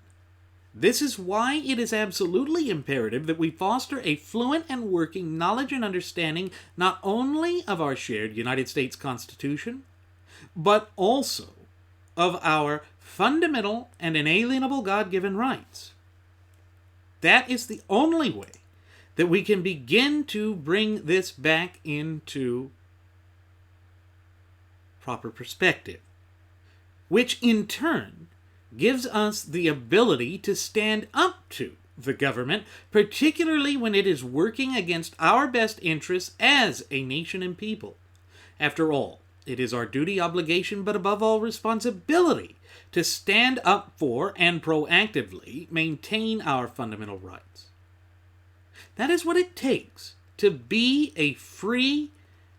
this is why it is absolutely imperative that we foster a fluent and working knowledge and understanding not only of our shared United States Constitution, but also of our fundamental and inalienable God-given rights. That is the only way that we can begin to bring this back into proper perspective, which in turn gives us the ability to stand up to the government, particularly when it is working against our best interests as a nation and people. After all, it is our duty, obligation, but above all responsibility to stand up for and proactively maintain our fundamental rights. That is what it takes to be a free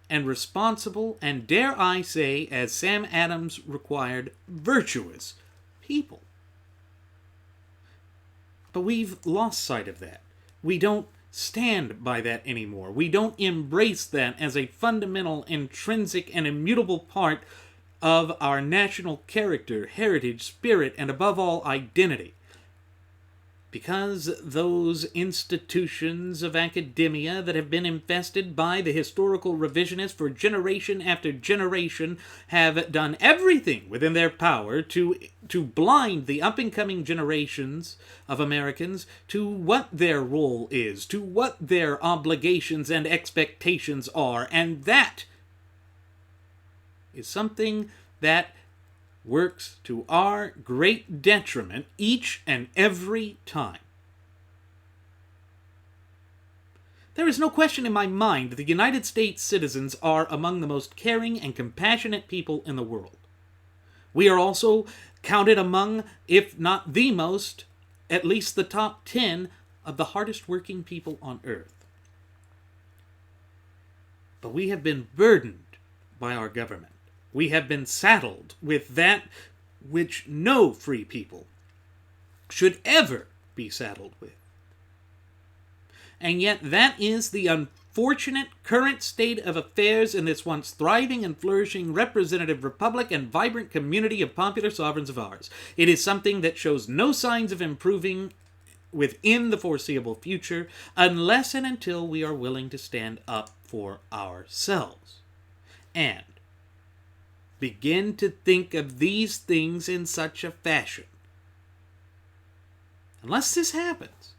and responsible, and dare I say, as Sam Adams required, virtuous people. But we've lost sight of that. We don't stand by that anymore. We don't embrace that as a fundamental, intrinsic, and immutable part of our national character, heritage, spirit, and above all, identity. Because those institutions of academia that have been infested by the historical revisionists for generation after generation have done everything within their power to blind the up-and-coming generations of Americans to what their role is, to what their obligations and expectations are, and that is something that works to our great detriment each and every time. There is no question in my mind that the United States citizens are among the most caring and compassionate people in the world. We are also counted among, if not the most, at least the top 10 of the hardest working people on earth. But we have been burdened by our government. We have been saddled with that which no free people should ever be saddled with. And yet that is the unfortunate current state of affairs in this once thriving and flourishing representative republic and vibrant community of popular sovereigns of ours. It is something that shows no signs of improving within the foreseeable future unless and until we are willing to stand up for ourselves and begin to think of these things in such a fashion. Unless this happens,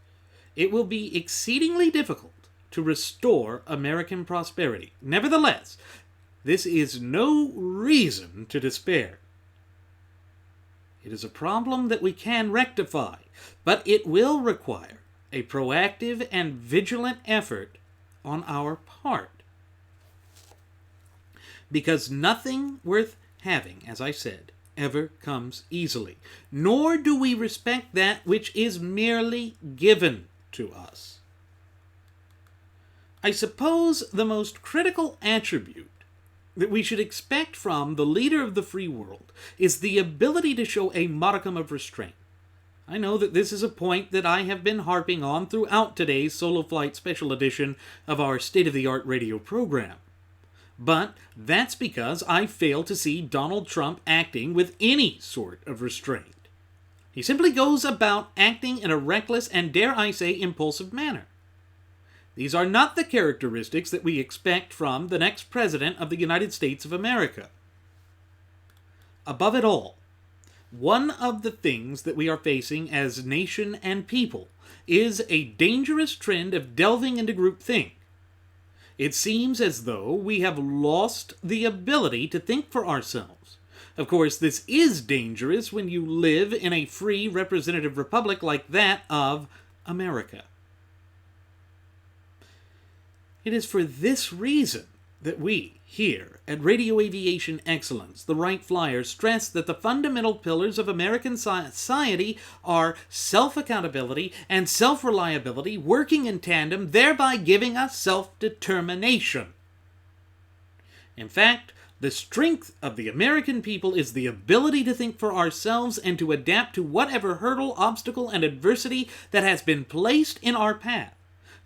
it will be exceedingly difficult to restore American prosperity. Nevertheless, this is no reason to despair. It is a problem that we can rectify, but it will require a proactive and vigilant effort on our part. Because nothing worth having, as I said, ever comes easily. Nor do we respect that which is merely given to us. I suppose the most critical attribute that we should expect from the leader of the free world is the ability to show a modicum of restraint. I know that this is a point that I have been harping on throughout today's Solo Flight Special Edition of our state-of-the-art radio program. But that's because I fail to see Donald Trump acting with any sort of restraint. He simply goes about acting in a reckless and, dare I say, impulsive manner. These are not the characteristics that we expect from the next President of the United States of America. Above it all, one of the things that we are facing as nation and people is a dangerous trend of delving into groupthink. It seems as though we have lost the ability to think for ourselves. Of course, this is dangerous when you live in a free representative republic like that of America. It is for this reason that we, here at Radio Aviation Excellence, the Wright Flyer, stress that the fundamental pillars of American society are self-accountability and self-reliability working in tandem, thereby giving us self-determination. In fact, the strength of the American people is the ability to think for ourselves and to adapt to whatever hurdle, obstacle, and adversity that has been placed in our path.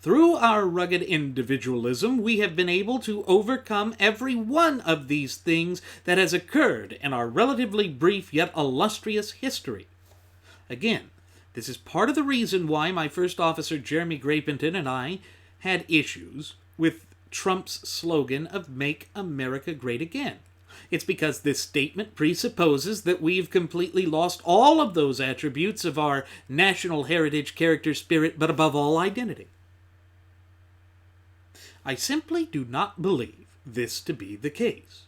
Through our rugged individualism, we have been able to overcome every one of these things that has occurred in our relatively brief yet illustrious history. Again, this is part of the reason why my first officer, Jeremy Grapington, and I had issues with Trump's slogan of Make America Great Again. It's because this statement presupposes that we've completely lost all of those attributes of our national heritage, character, spirit, but above all, identity. I simply do not believe this to be the case.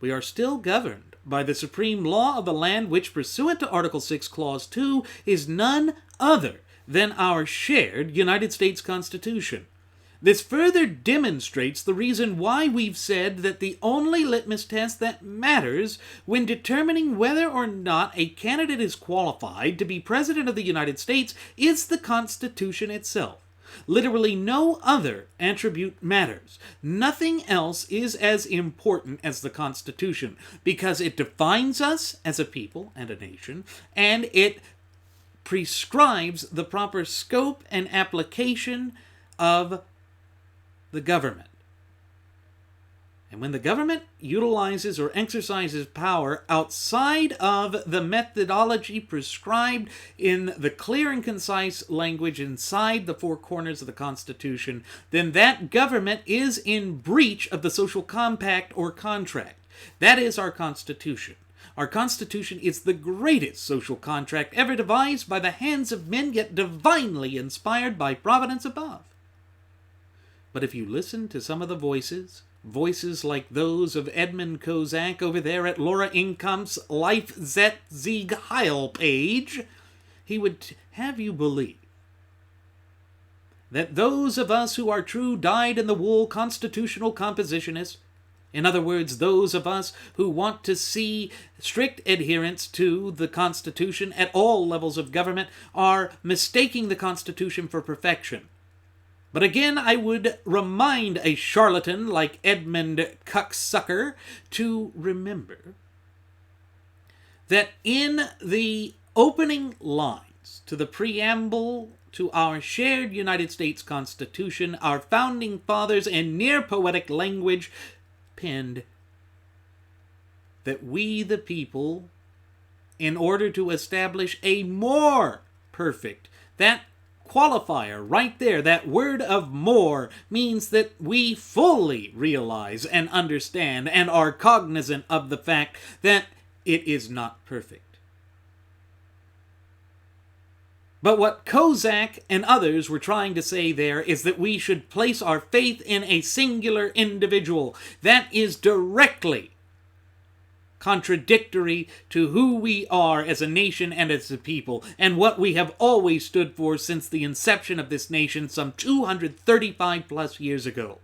We are still governed by the supreme law of the land, which, pursuant to Article 6, Clause 2, is none other than our shared United States Constitution. This further demonstrates the reason why we've said that the only litmus test that matters when determining whether or not a candidate is qualified to be President of the United States is the Constitution itself. Literally no other attribute matters. Nothing else is as important as the Constitution, because it defines us as a people and a nation, and it prescribes the proper scope and application of the government. And when the government utilizes or exercises power outside of the methodology prescribed in the clear and concise language inside the four corners of the Constitution, then that government is in breach of the social compact or contract. That is our Constitution. Our Constitution is the greatest social contract ever devised by the hands of men, yet divinely inspired by providence above. But if you listen to some of the voices like those of Edmund Kozak over there at Laura Income's Life Zieg Heil page, he would have you believe that those of us who are true dyed-in-the-wool constitutional compositionists, in other words, those of us who want to see strict adherence to the Constitution at all levels of government, are mistaking the Constitution for perfection. But again, I would remind a charlatan like Edmund Cucksucker to remember that in the opening lines to the preamble to our shared United States Constitution, our founding fathers in near poetic language penned that we the people, in order to establish a more perfect, that qualifier right there, that word of more, means that we fully realize and understand and are cognizant of the fact that it is not perfect. But what Kozak and others were trying to say there is that we should place our faith in a singular individual. That is directly contradictory to who we are as a nation and as a people, and what we have always stood for since the inception of this nation some 235 plus years ago.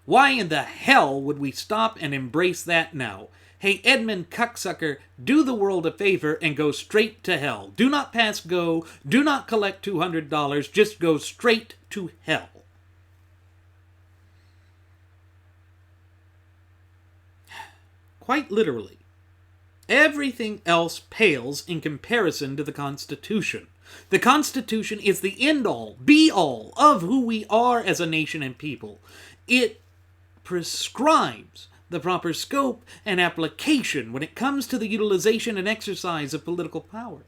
Why in the hell would we stop and embrace that now? Hey, Edmund Cucksucker, do the world a favor and go straight to hell. Do not pass go, do not collect $200, just go straight to hell. Quite literally. Everything else pales in comparison to the Constitution. The Constitution is the end-all, be-all of who we are as a nation and people. It prescribes the proper scope and application when it comes to the utilization and exercise of political power.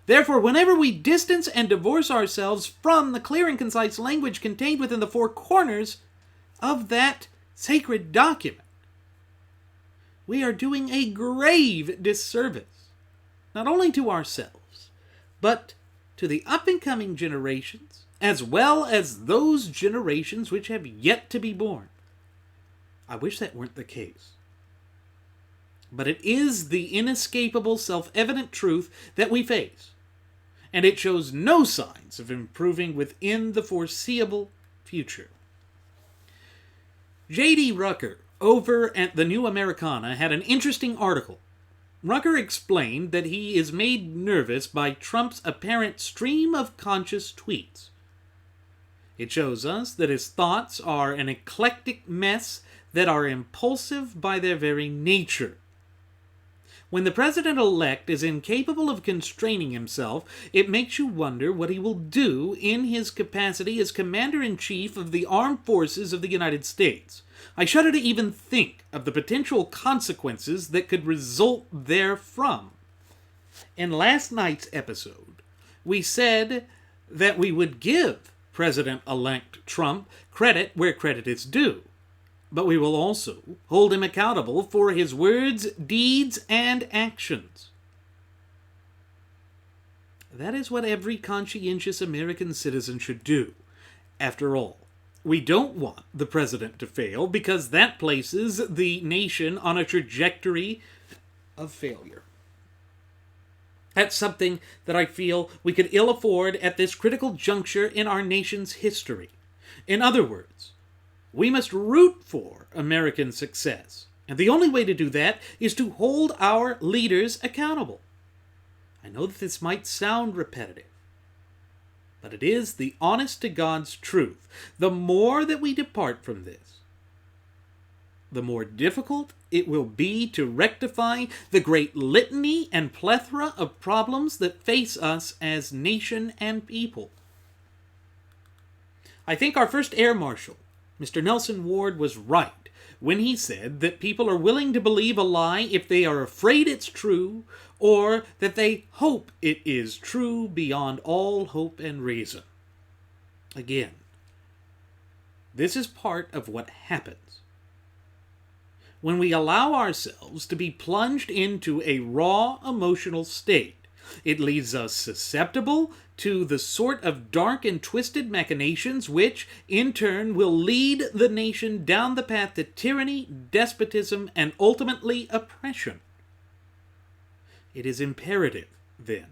Therefore, whenever we distance and divorce ourselves from the clear and concise language contained within the four corners of that sacred document, we are doing a grave disservice, not only to ourselves, but to the up-and-coming generations as well as those generations which have yet to be born. I wish that weren't the case. But it is the inescapable, self-evident truth that we face, and it shows no signs of improving within the foreseeable future. J.D. Rucker, over at the New Americana, had an interesting article. Rucker explained that he is made nervous by Trump's apparent stream of conscious tweets. It shows us that his thoughts are an eclectic mess that are impulsive by their very nature. When the president-elect is incapable of constraining himself, it makes you wonder what he will do in his capacity as Commander-in-Chief of the Armed Forces of the United States. I shudder to even think of the potential consequences that could result therefrom. In last night's episode, we said that we would give President-elect Trump credit where credit is due. But we will also hold him accountable for his words, deeds, and actions. That is what every conscientious American citizen should do. After all, we don't want the president to fail because that places the nation on a trajectory of failure. That's something that I feel we could ill afford at this critical juncture in our nation's history. In other words, we must root for American success. And the only way to do that is to hold our leaders accountable. I know that this might sound repetitive, but it is the honest-to-God's truth. The more that we depart from this, the more difficult it will be to rectify the great litany and plethora of problems that face us as nation and people. I think our first Air Marshal, Mr. Nelson Ward, was right when he said that people are willing to believe a lie if they are afraid it's true, or that they hope it is true beyond all hope and reason. Again, this is part of what happens when we allow ourselves to be plunged into a raw emotional state. It leaves us susceptible to the sort of dark and twisted machinations which, in turn, will lead the nation down the path to tyranny, despotism, and ultimately oppression. It is imperative, then,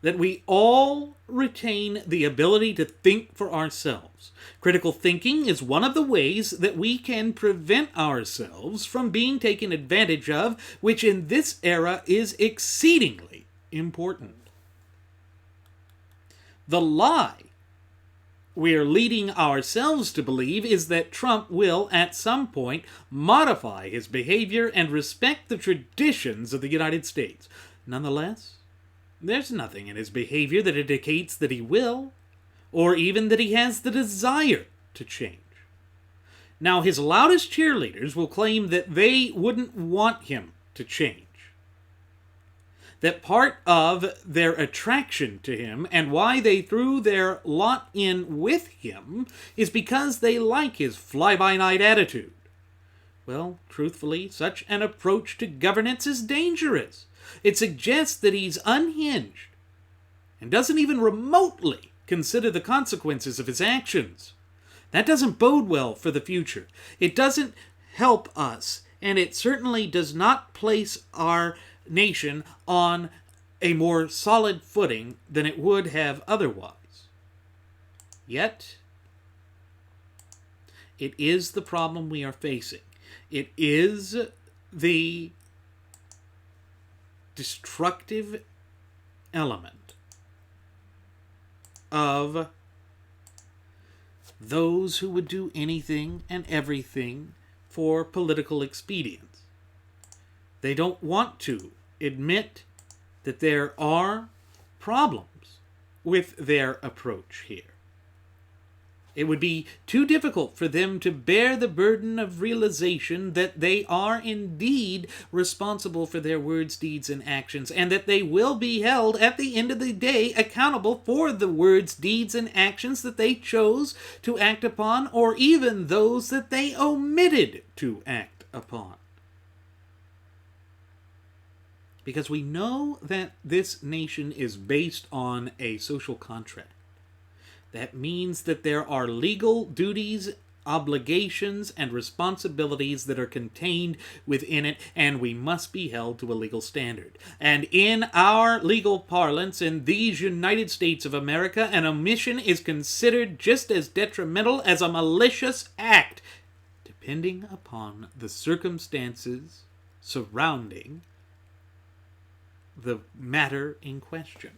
that we all retain the ability to think for ourselves. Critical thinking is one of the ways that we can prevent ourselves from being taken advantage of, which in this era is exceedingly important. The lie we are leading ourselves to believe is that Trump will, at some point, modify his behavior and respect the traditions of the United States. Nonetheless, there's nothing in his behavior that indicates that he will, or even that he has the desire to change. Now, his loudest cheerleaders will claim that they wouldn't want him to change. That part of their attraction to him and why they threw their lot in with him is because they like his fly-by-night attitude. Well, truthfully, such an approach to governance is dangerous. It suggests that he's unhinged and doesn't even remotely consider the consequences of his actions. That doesn't bode well for the future. It doesn't help us, and it certainly does not place our nation on a more solid footing than it would have otherwise. Yet, it is the problem we are facing. It is the destructive element of those who would do anything and everything for political expedience. They don't want to admit that there are problems with their approach here. It would be too difficult for them to bear the burden of realization that they are indeed responsible for their words, deeds, and actions, and that they will be held at the end of the day accountable for the words, deeds, and actions that they chose to act upon, or even those that they omitted to act upon. Because we know that this nation is based on a social contract. That means that there are legal duties, obligations, and responsibilities that are contained within it, and we must be held to a legal standard. And in our legal parlance, in these United States of America, an omission is considered just as detrimental as a malicious act, depending upon the circumstances surrounding the matter in question.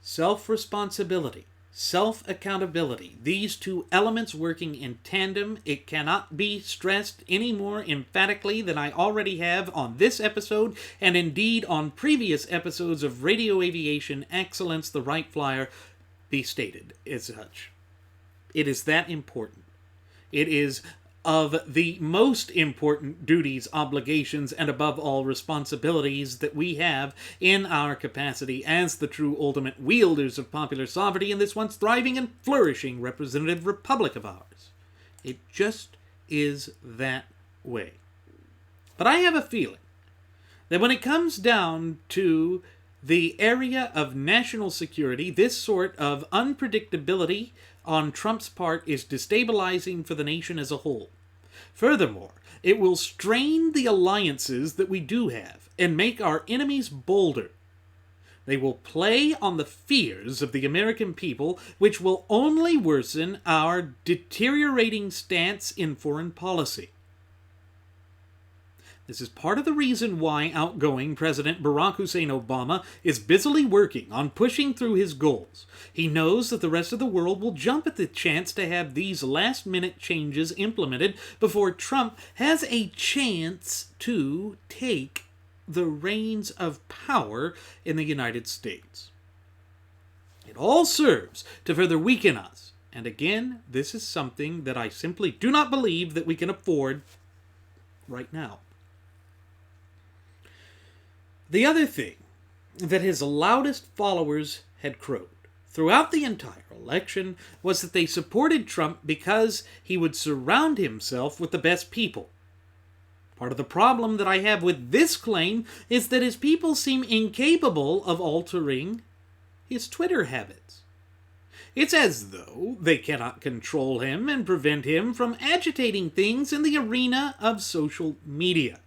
Self-responsibility, self-accountability, these two elements working in tandem, it cannot be stressed any more emphatically than I already have on this episode, and indeed on previous episodes of Radio Aviation Excellence, the Wright Flyer, be stated as such. It is that important. It is of the most important duties, obligations, and above all responsibilities that we have in our capacity as the true ultimate wielders of popular sovereignty in this once thriving and flourishing representative republic of ours. It just is that way. But I have a feeling that when it comes down to the area of national security, this sort of unpredictability on Trump's part is destabilizing for the nation as a whole. Furthermore, it will strain the alliances that we do have and make our enemies bolder. They will play on the fears of the American people, which will only worsen our deteriorating stance in foreign policy. This is part of the reason why outgoing President Barack Hussein Obama is busily working on pushing through his goals. He knows that the rest of the world will jump at the chance to have these last-minute changes implemented before Trump has a chance to take the reins of power in the United States. It all serves to further weaken us. And again, this is something that I simply do not believe that we can afford right now. The other thing that his loudest followers had crowed throughout the entire election was that they supported Trump because he would surround himself with the best people. Part of the problem that I have with this claim is that his people seem incapable of altering his Twitter habits. It's as though they cannot control him and prevent him from agitating things in the arena of social media.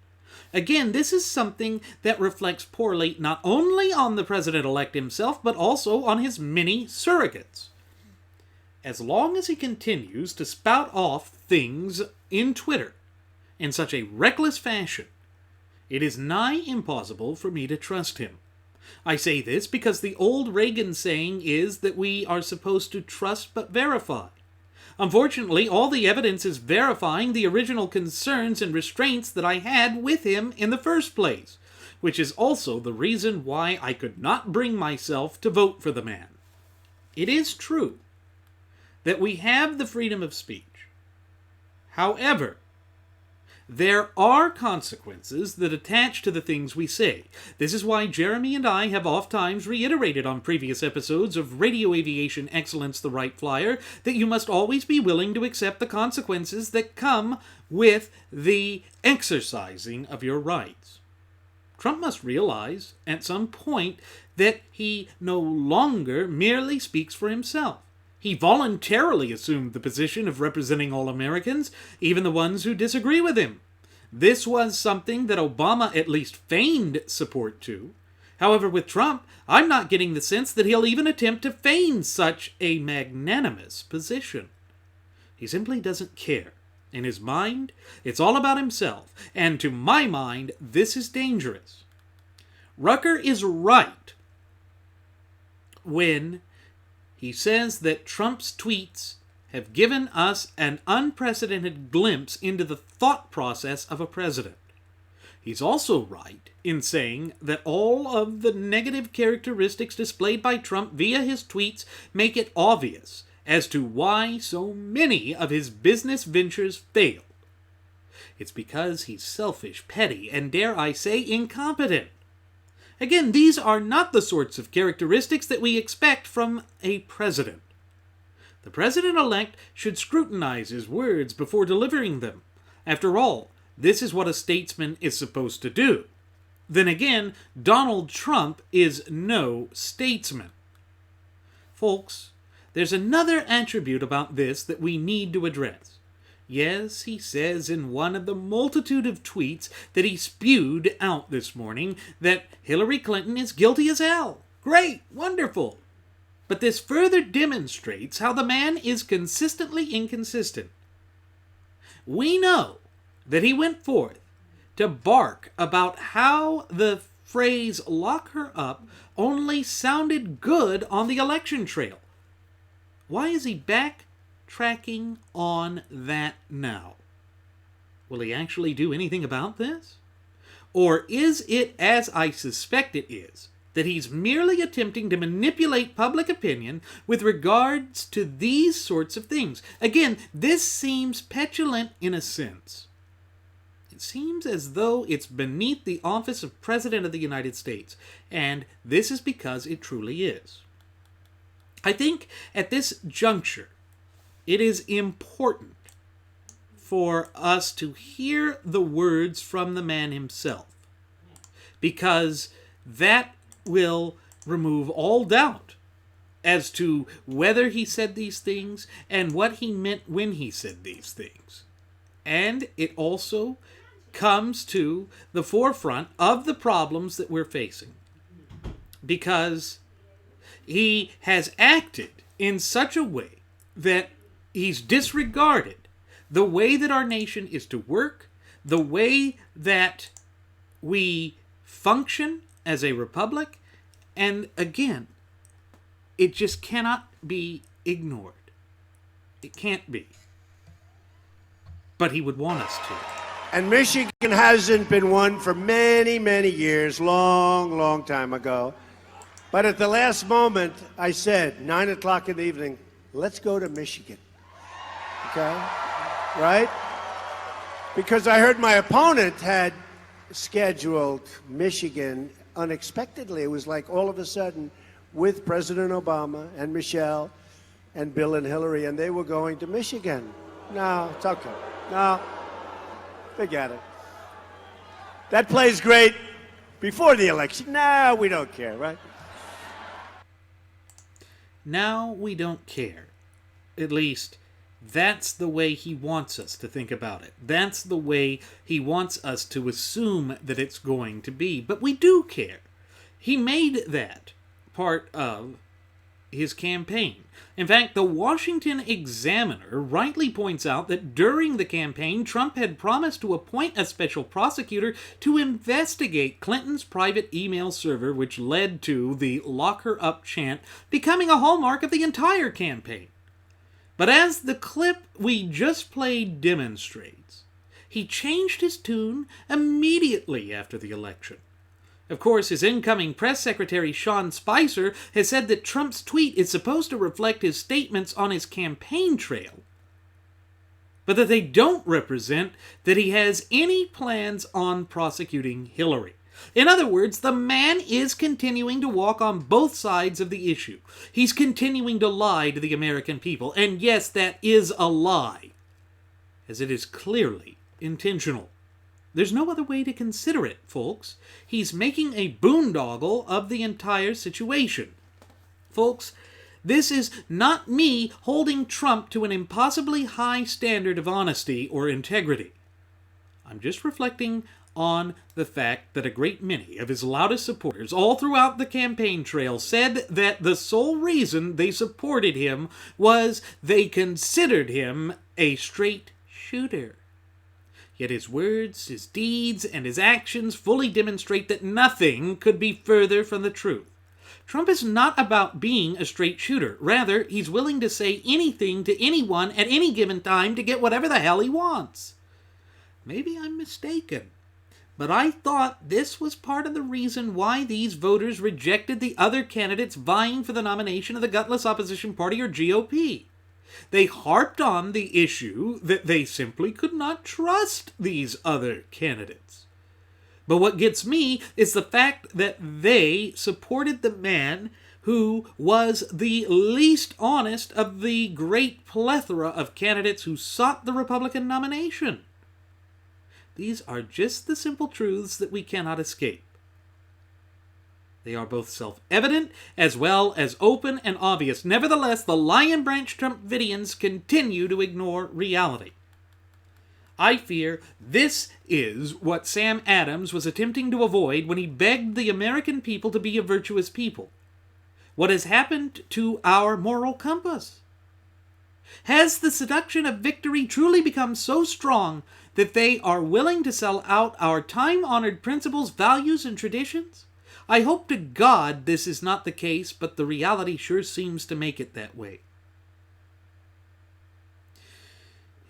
Again, this is something that reflects poorly not only on the president-elect himself, but also on his many surrogates. As long as he continues to spout off things in Twitter in such a reckless fashion, it is nigh impossible for me to trust him. I say this because the old Reagan saying is that we are supposed to trust but verify. Unfortunately, all the evidence is verifying the original concerns and restraints that I had with him in the first place, which is also the reason why I could not bring myself to vote for the man. It is true that we have the freedom of speech. However, there are consequences that attach to the things we say. This is why Jeremy and I have oft-times reiterated on previous episodes of Radio Aviation Excellence, the Wright Flyer, that you must always be willing to accept the consequences that come with the exercising of your rights. Trump must realize at some point that he no longer merely speaks for himself. He voluntarily assumed the position of representing all Americans, even the ones who disagree with him. This was something that Obama at least feigned support to. However, with Trump, I'm not getting the sense that he'll even attempt to feign such a magnanimous position. He simply doesn't care. In his mind, it's all about himself, and to my mind, this is dangerous. Rucker is right when he says that Trump's tweets have given us an unprecedented glimpse into the thought process of a president. He's also right in saying that all of the negative characteristics displayed by Trump via his tweets make it obvious as to why so many of his business ventures failed. It's because he's selfish, petty, and dare I say, incompetent. Again, these are not the sorts of characteristics that we expect from a president. The president-elect should scrutinize his words before delivering them. After all, this is what a statesman is supposed to do. then again, Donald Trump is no statesman. Folks, there's another attribute about this that we need to address. Yes, he says in one of the multitude of tweets that he spewed out this morning that Hillary Clinton is guilty as hell. Great, wonderful. But this further demonstrates how the man is consistently inconsistent. We know that he went forth to bark about how the phrase lock her up only sounded good on the election trail. Why is he backtracking on that now? Will he actually do anything about this? Or is it, as I suspect it is, that he's merely attempting to manipulate public opinion with regards to these sorts of things? Again, this seems petulant in a sense. It seems as though it's beneath the office of President of the United States, and this is because it truly is. I think at this juncture, it is important for us to hear the words from the man himself, because that will remove all doubt as to whether he said these things and what he meant when he said these things. And it also comes to the forefront of the problems that we're facing, because he has acted in such a way that he's disregarded the way that our nation is to work, the way that we function as a republic, and again, it just cannot be ignored. It can't be. But he would want us to. And Michigan hasn't been won for many, many years, long time ago. But at the last moment, I said, 9 o'clock in the evening, let's go to Michigan. Okay? Right? Because I heard my opponent had scheduled Michigan unexpectedly. It was like all of a sudden with President Obama and Michelle and Bill and Hillary, and they were going to Michigan. No, it's okay. No, forget it. That plays great before the election. No, we don't care, right? Now we don't care. At least, that's the way he wants us to think about it. That's the way he wants us to assume that it's going to be. But we do care. He made that part of his campaign. In fact, the Washington Examiner rightly points out that during the campaign, Trump had promised to appoint a special prosecutor to investigate Clinton's private email server, which led to the lock her up chant becoming a hallmark of the entire campaign. But as the clip we just played demonstrates, he changed his tune immediately after the election. Of course, his incoming press secretary, Sean Spicer, has said that Trump's tweet is supposed to reflect his statements on his campaign trail, but that they don't represent that he has any plans on prosecuting Hillary. In other words, the man is continuing to walk on both sides of the issue. He's continuing to lie to the American people. And yes, that is a lie, as it is clearly intentional. There's no other way to consider it, folks. He's making a boondoggle of the entire situation. Folks, this is not me holding Trump to an impossibly high standard of honesty or integrity. I'm just reflecting on the fact that a great many of his loudest supporters all throughout the campaign trail said that the sole reason they supported him was they considered him a straight shooter. Yet his words, his deeds, and his actions fully demonstrate that nothing could be further from the truth. Trump is not about being a straight shooter. Rather, he's willing to say anything to anyone at any given time to get whatever the hell he wants. Maybe I'm mistaken, but I thought this was part of the reason why these voters rejected the other candidates vying for the nomination of the gutless opposition party, or GOP. They harped on the issue that they simply could not trust these other candidates. But what gets me is the fact that they supported the man who was the least honest of the great plethora of candidates who sought the Republican nomination. These are just the simple truths that we cannot escape. They are both self-evident as well as open and obvious. Nevertheless, the Lion Branch Trumpidians continue to ignore reality. I fear this is what Sam Adams was attempting to avoid when he begged the American people to be a virtuous people. What has happened to our moral compass? Has the seduction of victory truly become so strong that they are willing to sell out our time-honored principles, values, and traditions? I hope to God this is not the case, but the reality sure seems to make it that way.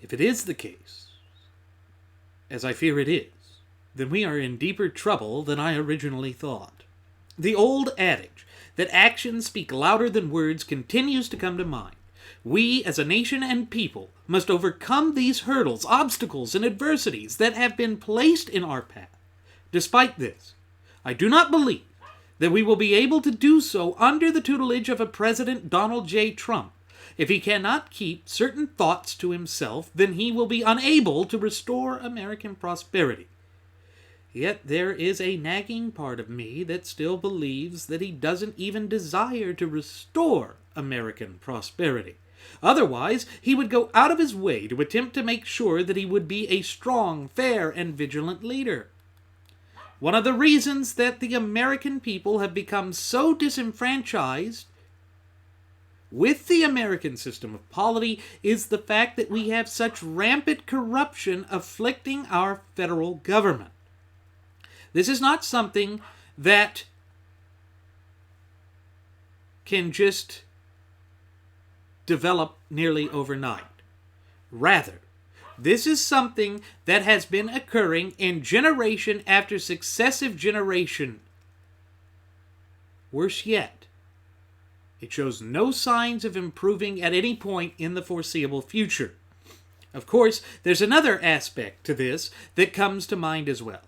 If it is the case, as I fear it is, then we are in deeper trouble than I originally thought. The old adage that actions speak louder than words continues to come to mind. We, as a nation and people, must overcome these hurdles, obstacles, and adversities that have been placed in our path. Despite this, I do not believe that we will be able to do so under the tutelage of a President Donald J. Trump. If he cannot keep certain thoughts to himself, then he will be unable to restore American prosperity. Yet there is a nagging part of me that still believes that he doesn't even desire to restore American prosperity. Otherwise, he would go out of his way to attempt to make sure that he would be a strong, fair, and vigilant leader. One of the reasons that the American people have become so disenfranchised with the American system of polity is the fact that we have such rampant corruption afflicting our federal government. This is not something that can just develop nearly overnight. Rather, this is something that has been occurring in generation after successive generation. Worse yet, it shows no signs of improving at any point in the foreseeable future. Of course, there's another aspect to this that comes to mind as well.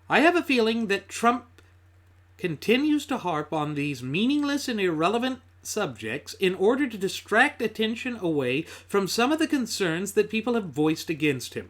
I have a feeling that Trump continues to harp on these meaningless and irrelevant subjects in order to distract attention away from some of the concerns that people have voiced against him.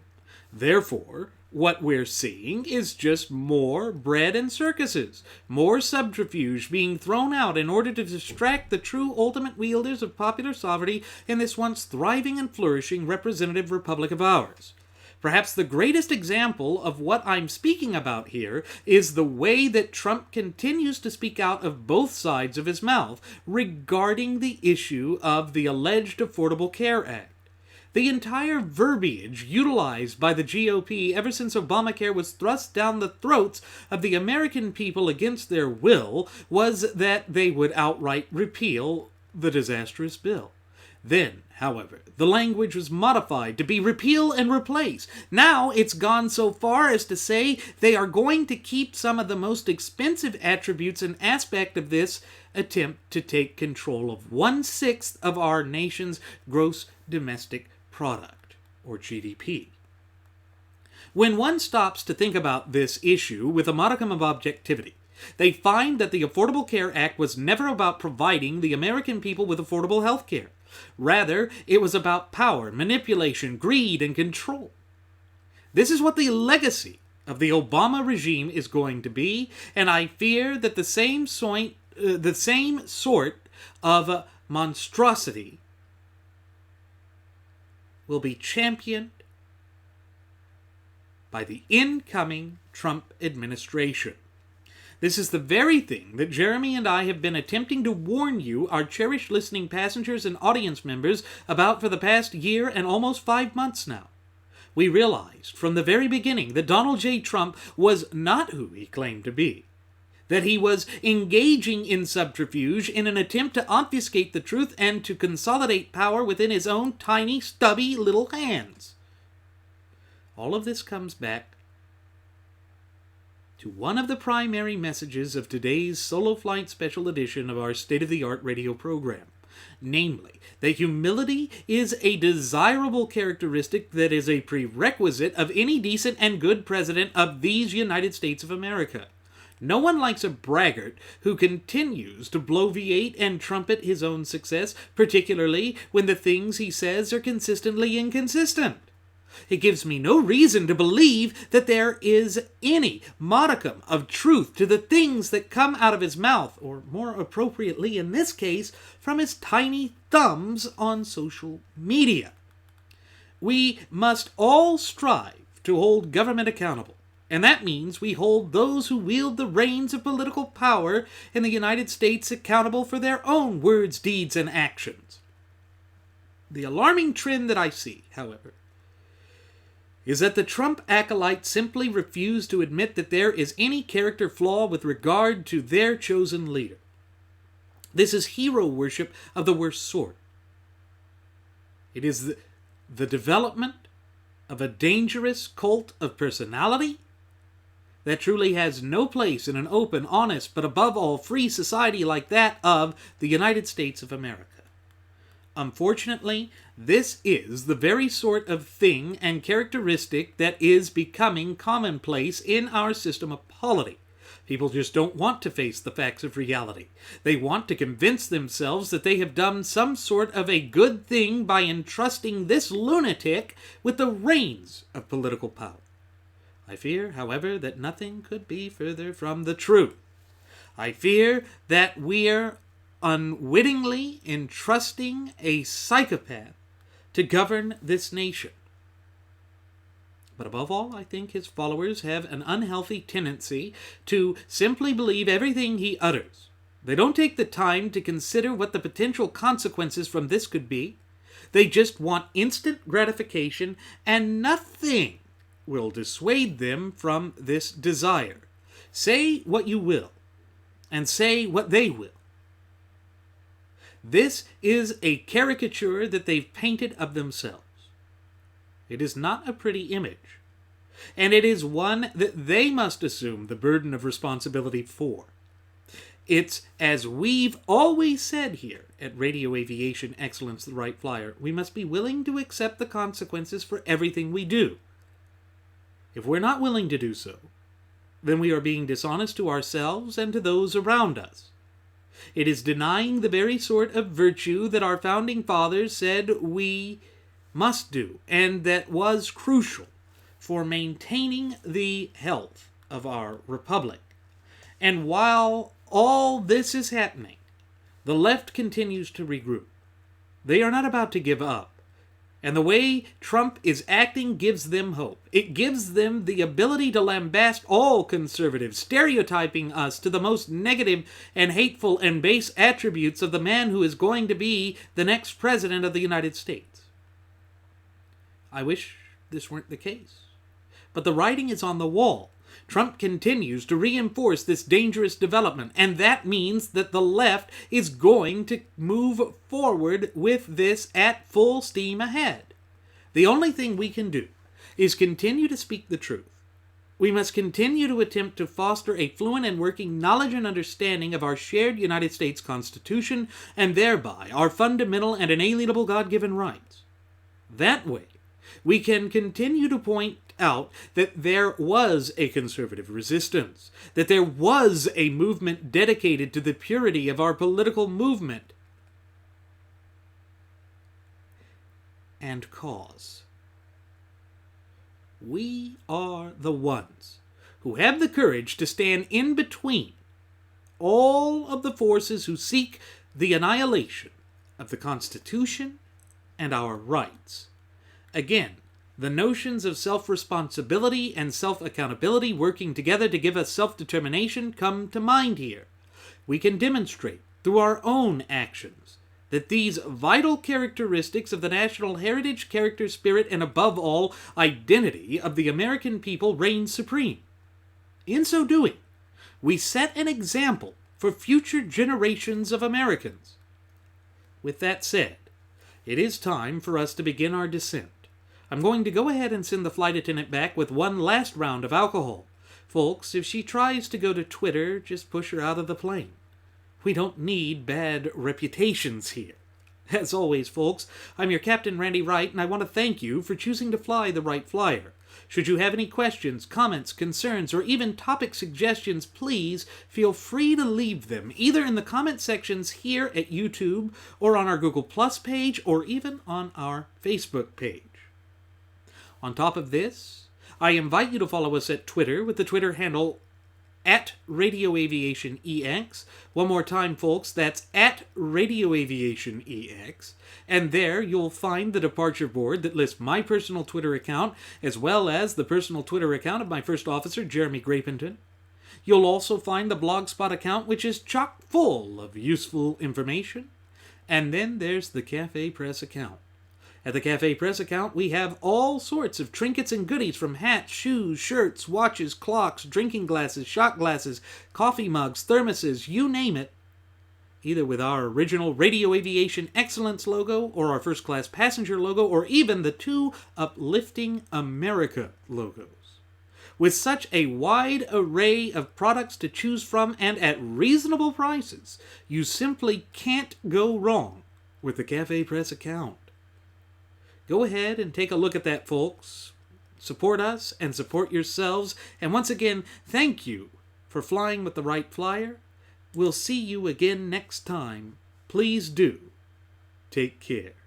Therefore, what we're seeing is just more bread and circuses, more subterfuge being thrown out in order to distract the true ultimate wielders of popular sovereignty in this once thriving and flourishing representative republic of ours. Perhaps the greatest example of what I'm speaking about here is the way that Trump continues to speak out of both sides of his mouth regarding the issue of the alleged Affordable Care Act. The entire verbiage utilized by the GOP ever since Obamacare was thrust down the throats of the American people against their will was that they would outright repeal the disastrous bill. Then, however, the language was modified to be repeal and replace. Now it's gone so far as to say they are going to keep some of the most expensive attributes and aspect of this attempt to take control of 1/6 of our nation's gross domestic product, or GDP. When one stops to think about this issue with a modicum of objectivity, they find that the Affordable Care Act was never about providing the American people with affordable health care. Rather, it was about power, manipulation, greed, and control. This is what the legacy of the Obama regime is going to be, and I fear that the same sort of monstrosity will be championed by the incoming Trump administration. This is the very thing that Jeremy and I have been attempting to warn you, our cherished listening passengers and audience members, about for the past year and almost 5 months now. We realized from the very beginning that Donald J. Trump was not who he claimed to be, that he was engaging in subterfuge in an attempt to obfuscate the truth and to consolidate power within his own tiny, stubby little hands. All of this comes back to one of the primary messages of today's Solo Flight Special Edition of our state-of-the-art radio program, namely, that humility is a desirable characteristic that is a prerequisite of any decent and good president of these United States of America. No one likes a braggart who continues to bloviate and trumpet his own success, particularly when the things he says are consistently inconsistent. It gives me no reason to believe that there is any modicum of truth to the things that come out of his mouth, or more appropriately in this case, from his tiny thumbs on social media. We must all strive to hold government accountable, and that means we hold those who wield the reins of political power in the United States accountable for their own words, deeds, and actions. The alarming trend that I see, however, is that the Trump acolytes simply refuse to admit that there is any character flaw with regard to their chosen leader. This is hero worship of the worst sort. It is the development of a dangerous cult of personality that truly has no place in an open, honest, but above all free society like that of the United States of America. Unfortunately, this is the very sort of thing and characteristic that is becoming commonplace in our system of polity. People just don't want to face the facts of reality. They want to convince themselves that they have done some sort of a good thing by entrusting this lunatic with the reins of political power. I fear, however, that nothing could be further from the truth. I fear that we're unwittingly entrusting a psychopath to govern this nation. But above all, I think his followers have an unhealthy tendency to simply believe everything he utters. They don't take the time to consider what the potential consequences from this could be. They just want instant gratification, and nothing will dissuade them from this desire. Say what you will, and say what they will. This is a caricature that they've painted of themselves. It is not a pretty image, and it is one that they must assume the burden of responsibility for. It's as we've always said here at Radio Aviation Excellence, the Wright Flyer, we must be willing to accept the consequences for everything we do. If we're not willing to do so, then we are being dishonest to ourselves and to those around us. It is denying the very sort of virtue that our founding fathers said we must do, and that was crucial for maintaining the health of our republic. And while all this is happening, the left continues to regroup. They are not about to give up. And the way Trump is acting gives them hope. It gives them the ability to lambast all conservatives, stereotyping us to the most negative and hateful and base attributes of the man who is going to be the next president of the United States. I wish this weren't the case. But the writing is on the wall. Trump continues to reinforce this dangerous development, and that means that the left is going to move forward with this at full steam ahead. The only thing we can do is continue to speak the truth. We must continue to attempt to foster a fluent and working knowledge and understanding of our shared United States Constitution, and thereby our fundamental and inalienable God-given rights. That way, we can continue to point out that there was a conservative resistance, that there was a movement dedicated to the purity of our political movement and cause. We are the ones who have the courage to stand in between all of the forces who seek the annihilation of the Constitution and our rights. Again, the notions of self-responsibility and self-accountability working together to give us self-determination come to mind here. We can demonstrate through our own actions that these vital characteristics of the national heritage, character, spirit, and above all, identity of the American people reign supreme. In so doing, we set an example for future generations of Americans. With that said, it is time for us to begin our descent. I'm going to go ahead and send the flight attendant back with one last round of alcohol. Folks, if she tries to go to Twitter, just push her out of the plane. We don't need bad reputations here. As always, folks, I'm your Captain Randy Wright, and I want to thank you for choosing to fly the Wright Flyer. Should you have any questions, comments, concerns, or even topic suggestions, please feel free to leave them either in the comment sections here at YouTube or on our Google Plus page or even on our Facebook page. On top of this, I invite you to follow us at Twitter with the Twitter handle at Radio Aviation EX. One more time, folks, that's at Radio Aviation EX. And there you'll find the departure board that lists my personal Twitter account, as well as the personal Twitter account of my first officer, Jeremy Grapington. You'll also find the Blogspot account, which is chock full of useful information. And then there's the Cafe Press account. At the Cafe Press account, we have all sorts of trinkets and goodies from hats, shoes, shirts, watches, clocks, drinking glasses, shot glasses, coffee mugs, thermoses, you name it, either with our original Radio Aviation Excellence logo or our First Class Passenger logo or even the two Uplifting America logos. With such a wide array of products to choose from and at reasonable prices, you simply can't go wrong with the Cafe Press account. Go ahead and take a look at that, folks. Support us and support yourselves. And once again, thank you for flying with the Wright Flyer. We'll see you again next time. Please do take care.